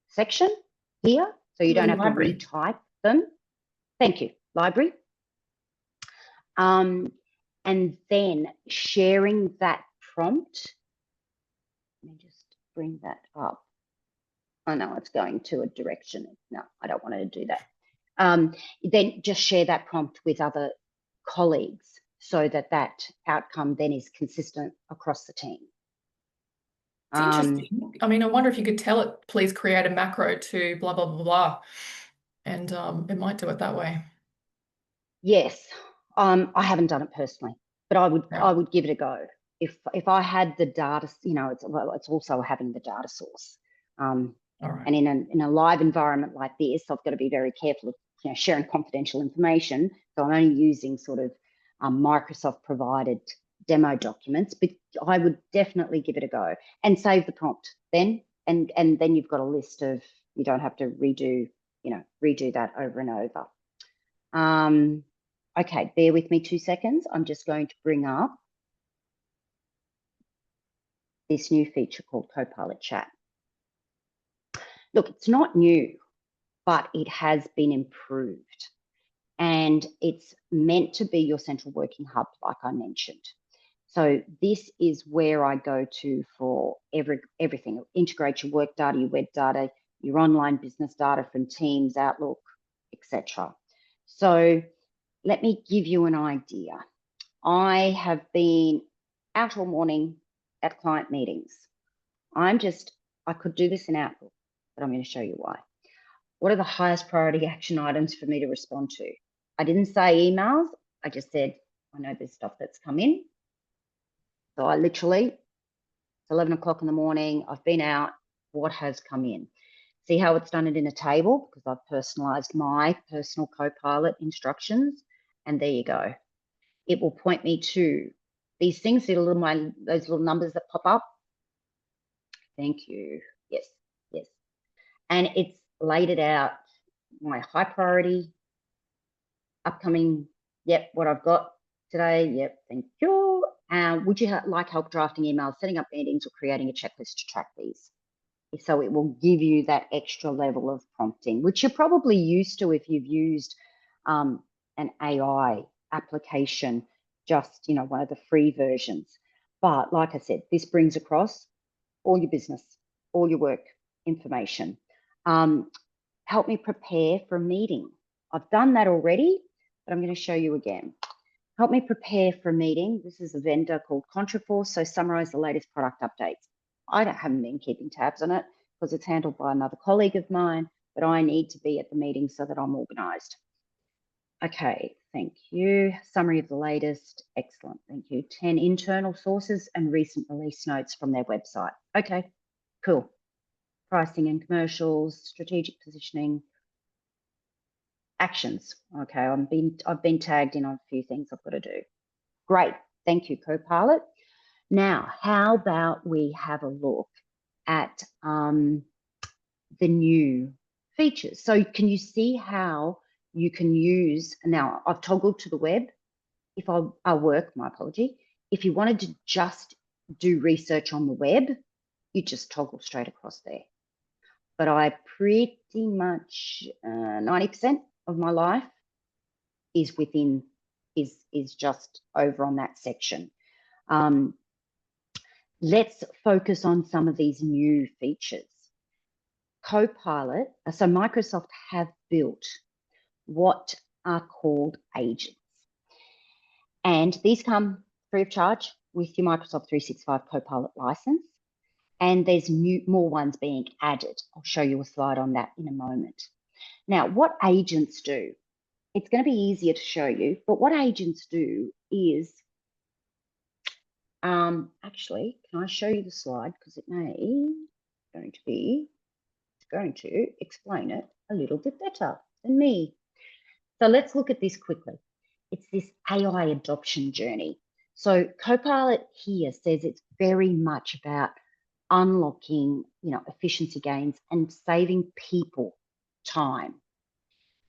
section here, so you don't have to retype them. Thank you, library. And then sharing that prompt. Let me just bring that up. Oh no, it's going to a direction. No, I don't want to do that. Then just share that prompt with other colleagues so that outcome then is consistent across the team. It's interesting. I mean, I wonder if you could tell it, please create a macro to blah, blah, blah, blah. And it might do it that way. Yes. I haven't done it personally, but I would give it a go. If I had the data, it's also having the data source. And in a live environment like this, I've got to be very careful of sharing confidential information. So I'm only using sort of Microsoft provided demo documents, but I would definitely give it a go and save the prompt then. And then you've got a list of, you don't have to redo that over and over. Okay, bear with me 2 seconds. I'm just going to bring up this new feature called Copilot Chat. Look, it's not new, but it has been improved. And it's meant to be your central working hub, like I mentioned. So this is where I go to for everything. Integrate your work data, your web data, your online business data from Teams, Outlook, etc. So let me give you an idea. I have been out all morning at client meetings. I could do this in Outlook, but I'm going to show you why. What are the highest priority action items for me to respond to? I didn't say emails. I just said, I know there's stuff that's come in. So I literally, it's 11 o'clock in the morning. I've been out. What has come in? See how it's done it in a table, because I've personalized my personal Copilot instructions. And there you go. It will point me to these things, those little numbers that pop up. Thank you. Yes, yes. And it's laid it out, my high priority, upcoming, yep, what I've got today, yep, thank you. Would you like help drafting emails, setting up meetings, or creating a checklist to track these? So it will give you that extra level of prompting, which you're probably used to if you've used an AI application, just, you know, one of the free versions. But like I said, this brings across all your business, all your work information. Help me prepare for a meeting. I've done that already, but I'm going to show you again. Help me prepare for a meeting. This is a vendor called Contraforce. So summarize the latest product updates. I haven't been keeping tabs on it because it's handled by another colleague of mine, but I need to be at the meeting so that I'm organized. Okay, thank you. Summary of the latest. Excellent, thank you. 10 internal sources and recent release notes from their website. Okay, cool. Pricing and commercials, strategic positioning, actions. Okay, I've been tagged in on a few things I've got to do. Great, thank you, Copilot. Now, how about we have a look at the new features? So can you see how you can use, now I've toggled to the web. If my apology. If you wanted to just do research on the web, you just toggle straight across there. But I pretty much 90% of my life is within, is just over on that section. Let's focus on some of these new features. Copilot, so Microsoft have built what are called agents. And these come free of charge with your Microsoft 365 Copilot license. And there's more ones being added. I'll show you a slide on that in a moment. Now, what agents do, it's going to be easier to show you, but what agents do is, actually, can I show you the slide? Because it may going to explain it a little bit better than me. So let's look at this quickly. It's this AI adoption journey. So Copilot here says it's very much about unlocking, efficiency gains and saving people time.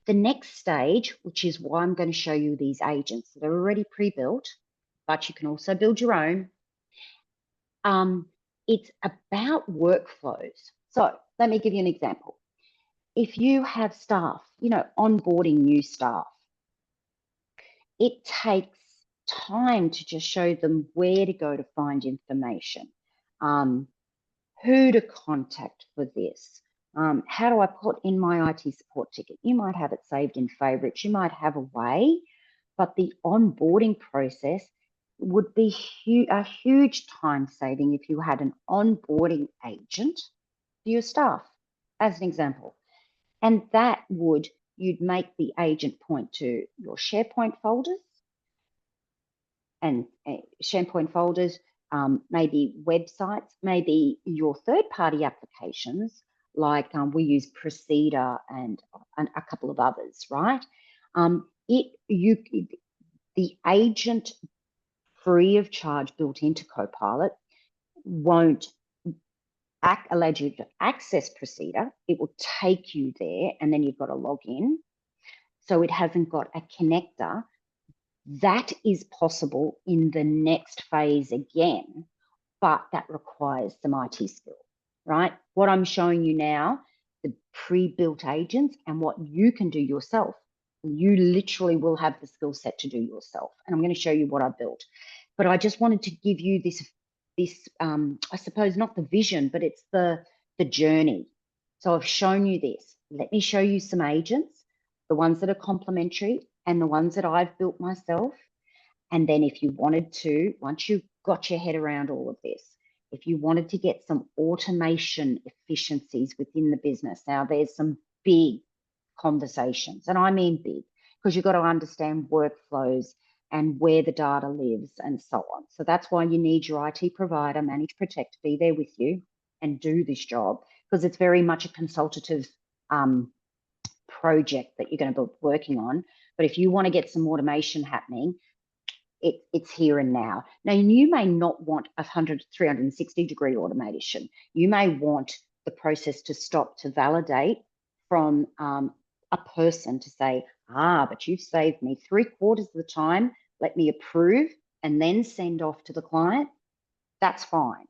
The next stage, which is why I'm going to show you these agents that are already pre-built, but you can also build your own. It's about workflows. So let me give you an example. If you have staff, onboarding new staff, it takes time to just show them where to go to find information, who to contact for this, how do I put in my IT support ticket? You might have it saved in favorites, you might have a way, but the onboarding process would be a huge time saving if you had an onboarding agent for your staff, as an example. And that you'd make the agent point to your SharePoint folders, and SharePoint folders, maybe websites, maybe your third-party applications, like we use Procedure and a couple of others, right? The agent free of charge built into Copilot won't allow you to access Procedure. It will take you there, and then you've got to log in. So it hasn't got a connector. That is possible in the next phase again, but that requires some IT skill, right? What I'm showing you now, the pre-built agents and what you can do yourself. You literally will have the skill set to do yourself. And I'm going to show you what I built. But I just wanted to give you this I suppose not the vision, but it's the journey. So I've shown you this. Let me show you some agents, the ones that are complementary and the ones that I've built myself. And then if you wanted to, once you've got your head around all of this, if you wanted to get some automation efficiencies within the business, now there's some big conversations, and I mean big, because you've got to understand workflows and where the data lives and so on. So that's why you need your IT provider, Manage Protect, to be there with you and do this job, because it's very much a consultative project that you're going to be working on. But if you want to get some automation happening, it's here and now. Now, you may not want 360-degree automation. You may want the process to stop to validate from a person to say, but you've saved me 3/4 of the time. Let me approve and then send off to the client. That's fine.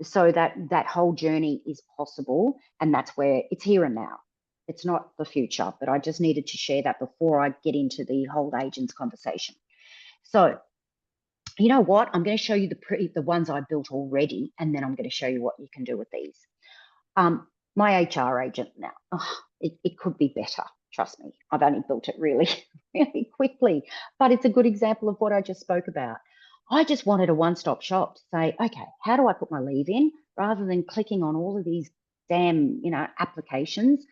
So that whole journey is possible, and that's where it's here and now. It's not the future, but I just needed to share that before I get into the whole agents conversation. So, you know what? I'm going to show you the ones I built already, and then I'm going to show you what you can do with these. My HR agent now, it could be better. Trust me, I've only built it really, really quickly, but it's a good example of what I just spoke about. I just wanted a one-stop shop to say, okay, how do I put my leave in rather than clicking on all of these damn, applications?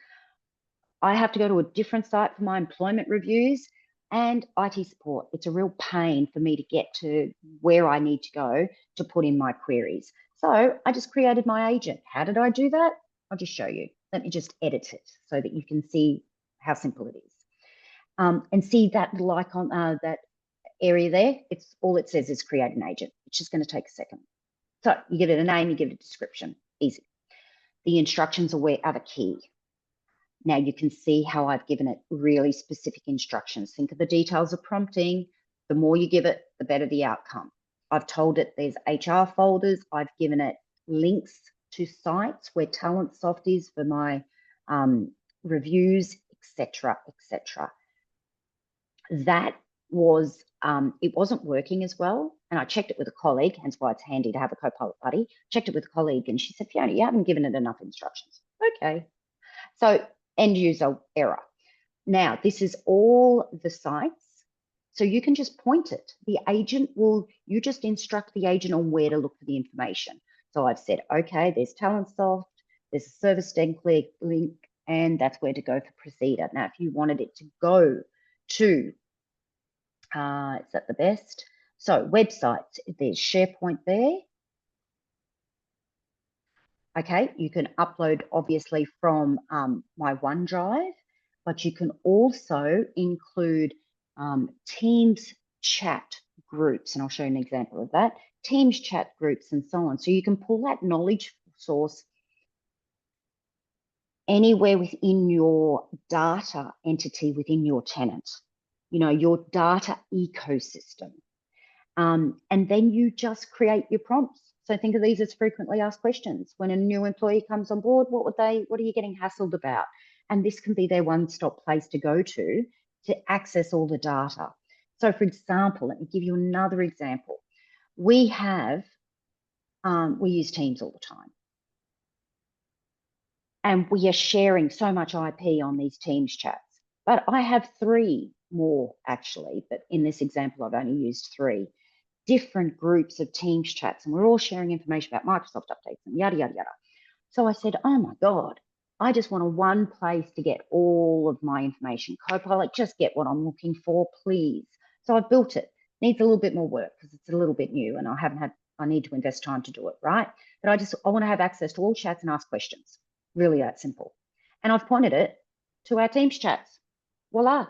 I have to go to a different site for my employment reviews and IT support. It's a real pain for me to get to where I need to go to put in my queries. So I just created my agent. How did I do that? I'll just show you. Let me just edit it so that you can see how simple it is. And see that little icon, that area there, it's all it says is create an agent. It's just going to take a second. So you give it a name, you give it a description, easy. The instructions are the key. Now you can see how I've given it really specific instructions. Think of the details of prompting. The more you give it, the better the outcome. I've told it there's HR folders. I've given it links to sites where Talentsoft is for my reviews, etc., etc. That was, it wasn't working as well. And I checked it with a colleague, hence why it's handy to have a Copilot buddy. Checked it with a colleague and she said, Fiona, you haven't given it enough instructions. Okay. So end user error. Now, this is all the sites. So you can just point it. The agent you just instruct the agent on where to look for the information. So I've said, okay, there's Talentsoft, there's a service desk link, and that's where to go for Procedure. Now, if you wanted it to go to, is that the best? So websites, there's SharePoint there. Okay, you can upload obviously from my OneDrive, but you can also include Teams chat groups, and I'll show you an example of that, Teams chat groups and so on. So you can pull that knowledge source anywhere within your data entity, within your tenant, your data ecosystem. And then you just create your prompts. So think of these as frequently asked questions. When a new employee comes on board, what are you getting hassled about? And this can be their one-stop place to go to access all the data. So for example, let me give you another example. We use Teams all the time. And we are sharing so much IP on these Teams chats. But I have 3 more actually, but in this example, I've only used 3. Different groups of Teams chats, and we're all sharing information about Microsoft updates and yada, yada, yada. So I said, oh my God, I just want one place to get all of my information. Copilot, just get what I'm looking for, please. So I've built it. Needs a little bit more work because it's a little bit new and I need to invest time to do it, right? But I want to have access to all chats and ask questions. Really that simple. And I've pointed it to our Teams chats. Voila.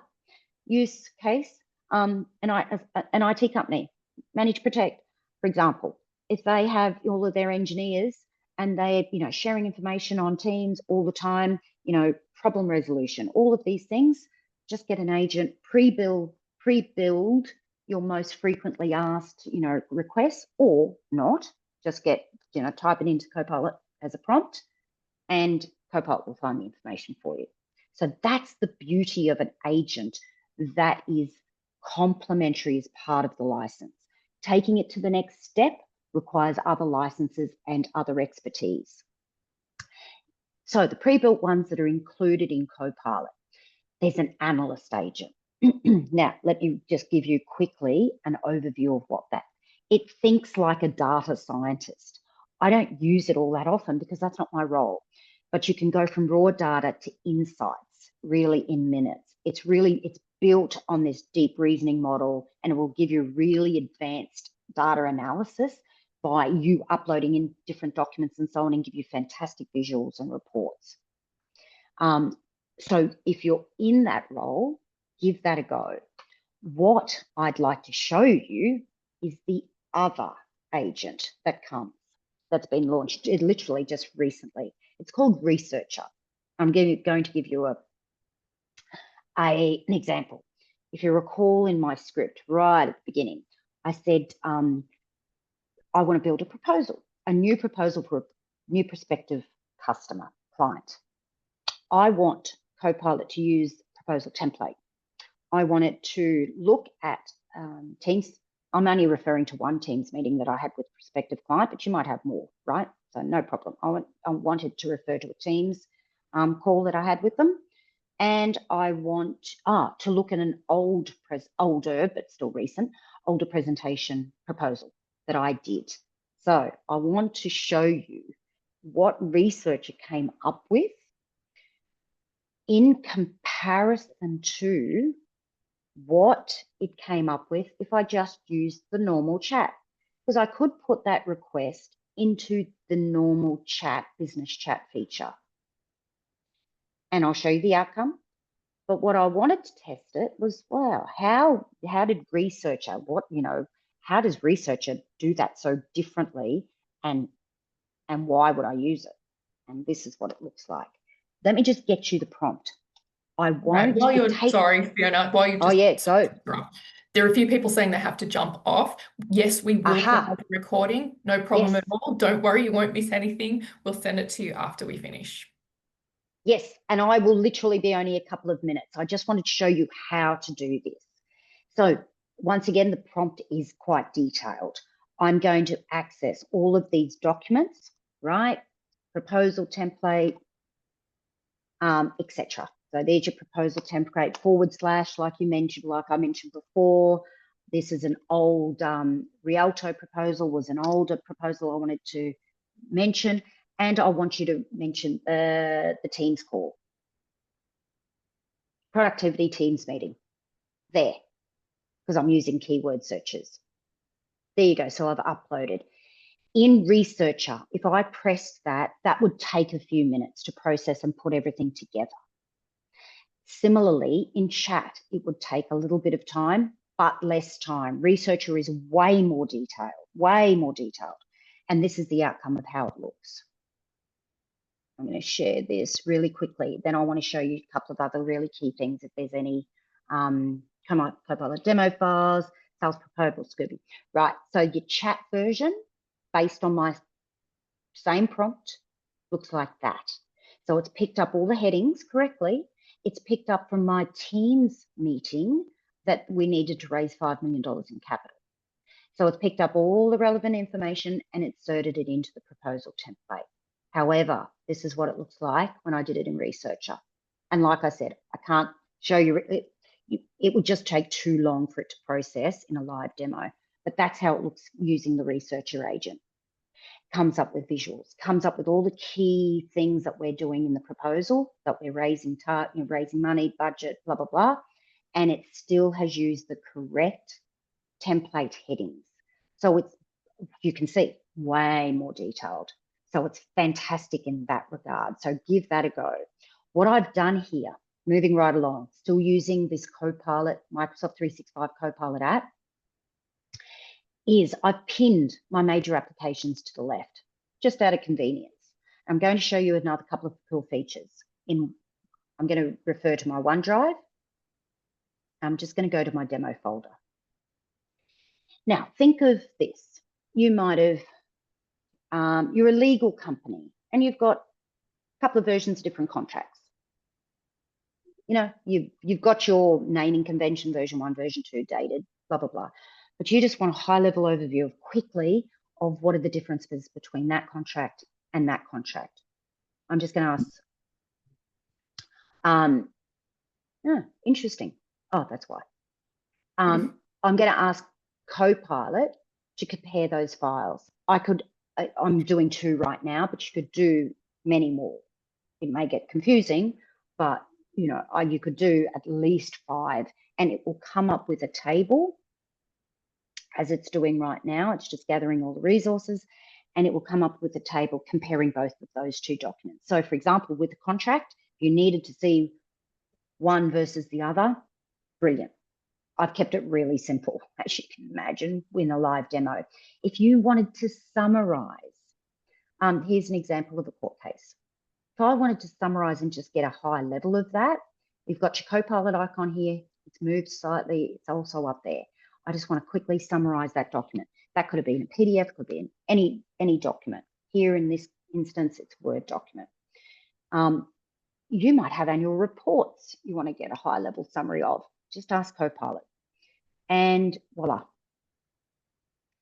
Use case, an IT company, Manage Protect, for example, if they have all of their engineers and they're sharing information on Teams all the time, problem resolution, all of these things, just get an agent, pre-build your most frequently asked requests, or not, just get type it into Copilot as a prompt and Copilot will find the information for you. So that's the beauty of an agent that is complementary as part of the license. Taking it to the next step requires other licenses and other expertise. So the pre-built ones that are included in Copilot, there's an analyst agent. Now, let me just give you quickly an overview of what it thinks like a data scientist. I don't use it all that often because that's not my role. But you can go from raw data to insights really in minutes. It's built on this deep reasoning model, and it will give you really advanced data analysis by you uploading in different documents and so on, and give you fantastic visuals and reports. So if you're in that role, give that a go. What I'd like to show you is the other agent that's been launched literally just recently. It's called Researcher. I'm going to give you an example. If you recall in my script right at the beginning, I said, I want to build a proposal, a new proposal for a new prospective customer, client. I want Copilot to use proposal template. I want it to look at Teams. I'm only referring to one Teams meeting that I had with a prospective client, but you might have more, right? So no problem. I wanted to refer to a Teams call that I had with them. And I want to look at an older, but still recent, older presentation proposal that I did. So I want to show you what Researcher came up with in comparison to what it came up with if I just used the normal chat. Because I could put that request into the normal chat, business chat feature. And I'll show you the outcome. But what I wanted to test it was, wow, how did Researcher, how does Researcher do that so differently, and why would I use it? And this is what it looks like. Let me just get you the prompt. I want sorry, Fiona, while you just go. There are a few people saying they have to jump off. Yes, we will put the recording. No problem at all. Don't worry, you won't miss anything. We'll send it to you after we finish. Yes, and I will literally be only a couple of minutes. I just wanted to show you how to do this. So once again, the prompt is quite detailed. I'm going to access all of these documents, right? Proposal template, etc. So there's your proposal template / like I mentioned before. This is an old Rialto proposal, was an older proposal I wanted to mention. And I want you to mention the Teams call. Productivity Teams meeting. There, because I'm using keyword searches. There you go. So I've uploaded. In Researcher, if I pressed that, that would take a few minutes to process and put everything together. Similarly, in chat, it would take a little bit of time, but less time. Researcher is way more detailed. And this is the outcome of how it looks. I'm going to share this really quickly. Then I want to show you a couple of other really key things if there's any Copilot demo files, sales proposal, Scooby. Right, so your chat version, based on my same prompt, looks like that. So it's picked up all the headings correctly. It's picked up from my Teams meeting that we needed to raise $5 million in capital. So it's picked up all the relevant information and inserted it into the proposal template. However, this is what it looks like when I did it in Researcher. And like I said, I can't show you, it would just take too long for it to process in a live demo, but that's how it looks using the Researcher agent. Comes up with visuals, comes up with all the key things that we're doing in the proposal, that we're raising money, budget, blah, blah, blah. And it still has used the correct template headings. So it's, you can see, way more detailed. So it's fantastic in that regard. So give that a go. What I've done here, moving right along, still using this Copilot, Microsoft 365 Copilot app, is I've pinned my major applications to the left, just out of convenience. I'm going to show you another couple of cool features. I'm going to refer to my OneDrive. I'm just going to go to my demo folder. Now, think of this. You might have, you're a legal company and you've got a couple of versions of different contracts. You know, you've got your naming convention, version 1, version 2, dated, blah, blah, blah. But you just want a high-level overview quickly of what are the differences between that contract and that contract. I'm just going to ask, interesting. Oh, that's why. I'm going to ask Copilot to compare those files. I could I'm doing 2 right now, but you could do many more. It may get confusing, but you could do at least 5, and it will come up with a table as it's doing right now. It's just gathering all the resources, and it will come up with a table comparing both of those 2 documents. So for example, with the contract, if you needed to see one versus the other, brilliant. I've kept it really simple, as you can imagine, in a live demo. If you wanted to summarize, here's an example of a court case. If I wanted to summarize and just get a high level of that, you've got your Copilot icon here. It's moved slightly. It's also up there. I just want to quickly summarize that document. That could have been a PDF, could be in any document. Here in this instance, it's a Word document. You might have annual reports you want to get a high level summary of. Just ask Copilot. And voila.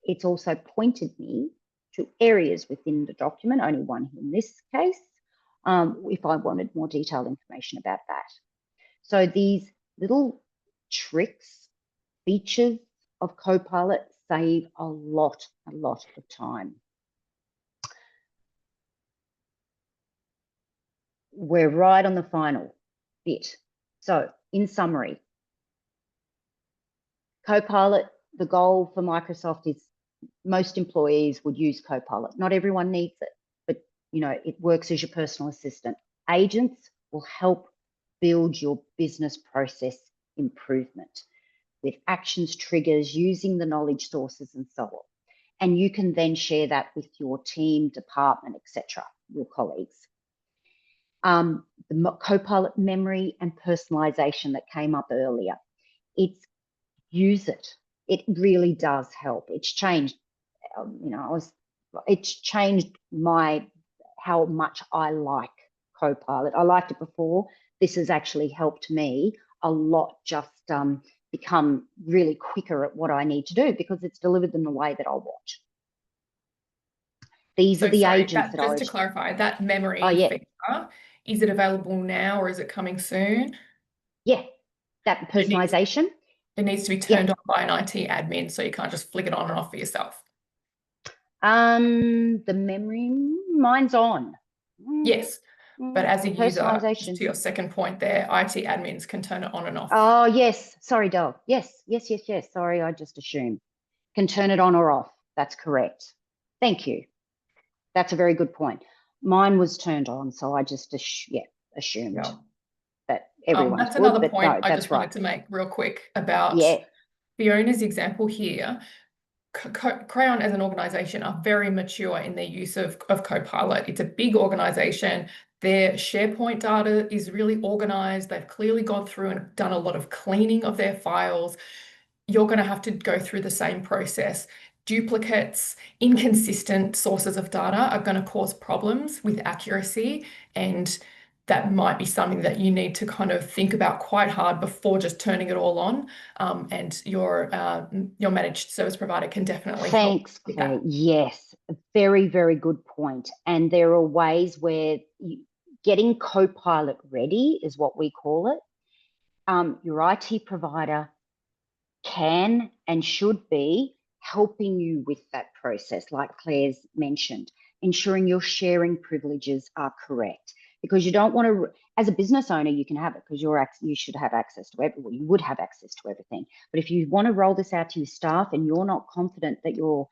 It's also pointed me to areas within the document, only one in this case, if I wanted more detailed information about that. So these little tricks, features of Copilot save a lot of time. We're right on the final bit. So in summary, Copilot, the goal for Microsoft is most employees would use Copilot. Not everyone needs it, but it works as your personal assistant. Agents will help build your business process improvement with actions, triggers, using the knowledge sources and so on. And you can then share that with your team, department, etc., your colleagues. The Copilot memory and personalization that came up earlier. Use it. It really does help. It's changed, it's changed how much I like Copilot. I liked it before. This has actually helped me a lot, just become really quicker at what I need to do because it's delivered in the way that I want. These are the agents that just to clarify, that memory feature, is it available now or is it coming soon? Yeah, that personalization. It needs to be turned on by an IT admin, so you can't just flick it on and off for yourself. The memory, mine's on. Yes, but as a user, to your second point there, IT admins can turn it on and off. Oh, yes. Sorry, Del. Yes. Sorry, I just assumed. Can turn it on or off. That's correct. Thank you. That's a very good point. Mine was turned on, so I just assumed that everyone's that's would, another point I just wanted right. to make real quick about Fiona's example here. Crayon as an organization are very mature in their use of Copilot. It's a big organization. Their SharePoint data is really organized. They've clearly gone through and done a lot of cleaning of their files. You're going to have to go through the same process. Duplicates, inconsistent sources of data are going to cause problems with accuracy, and that might be something that you need to kind of think about quite hard before just turning it all on. And your managed service provider can definitely help with that. Yes, a very, very good point. And there are ways where getting Copilot ready is what we call it. Your IT provider can and should be helping you with that process, like Claire's mentioned, ensuring your sharing privileges are correct. Because you don't want to, as a business owner, you can have it because you should have access to everything. You would have access to everything. But if you want to roll this out to your staff and you're not confident that your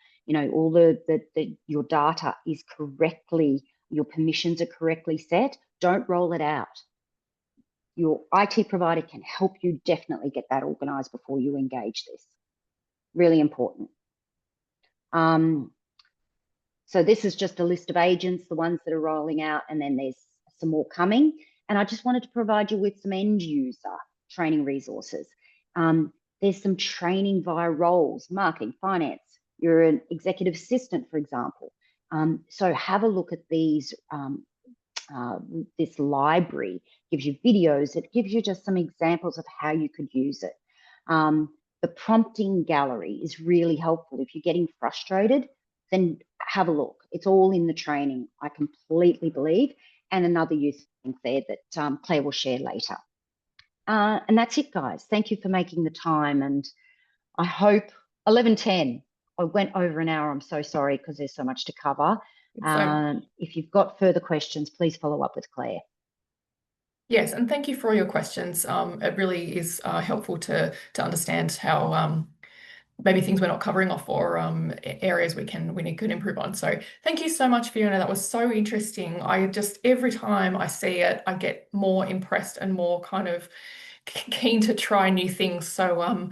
data is correctly, your permissions are correctly set, don't roll it out. Your IT provider can help you definitely get that organized before you engage this. Really important. So this is just a list of agents, the ones that are rolling out, and then there's some more coming. And I just wanted to provide you with some end user training resources. There's some training via roles, marketing, finance. You're an executive assistant, for example. So have a look at these. This library gives you videos. It gives you just some examples of how you could use it. The prompting gallery is really helpful. If you're getting frustrated, then have a look. It's all in the training, I completely believe, and another useful thing there that Claire will share later. And that's it, guys. Thank you for making the time, and I hope 11:10 I went over an hour. I'm so sorry because there's so much to cover. So If you've got further questions, please follow up with Claire. yes, and thank you for all your questions. It really is helpful to understand how maybe things we're not covering off or areas we could improve on. So thank you so much, Fiona. That was so interesting. I just every time I see it, I get more impressed and more kind of keen to try new things. So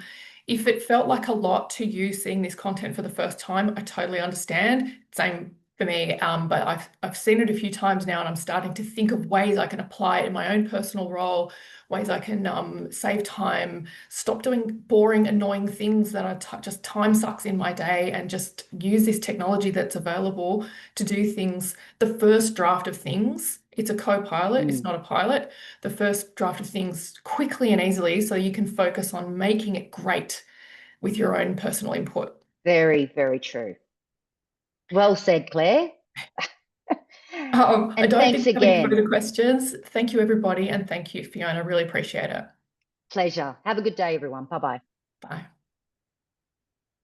if it felt like a lot to you seeing this content for the first time, I totally understand. Same for me, but I've seen it a few times now, and I'm starting to think of ways I can apply it in my own personal role, ways I can save time, stop doing boring, annoying things that are just time sucks in my day, and just use this technology that's available to do things. The first draft of things, it's a co-pilot, it's not a pilot. The first draft of things quickly and easily so you can focus on making it great with your own personal input. Very, very true. Well said, Claire. I And don't think thanks we have any again. further questions. Thank you, everybody, and thank you, Fiona. Really appreciate it. Pleasure. Have a good day, everyone. Bye-bye. Bye.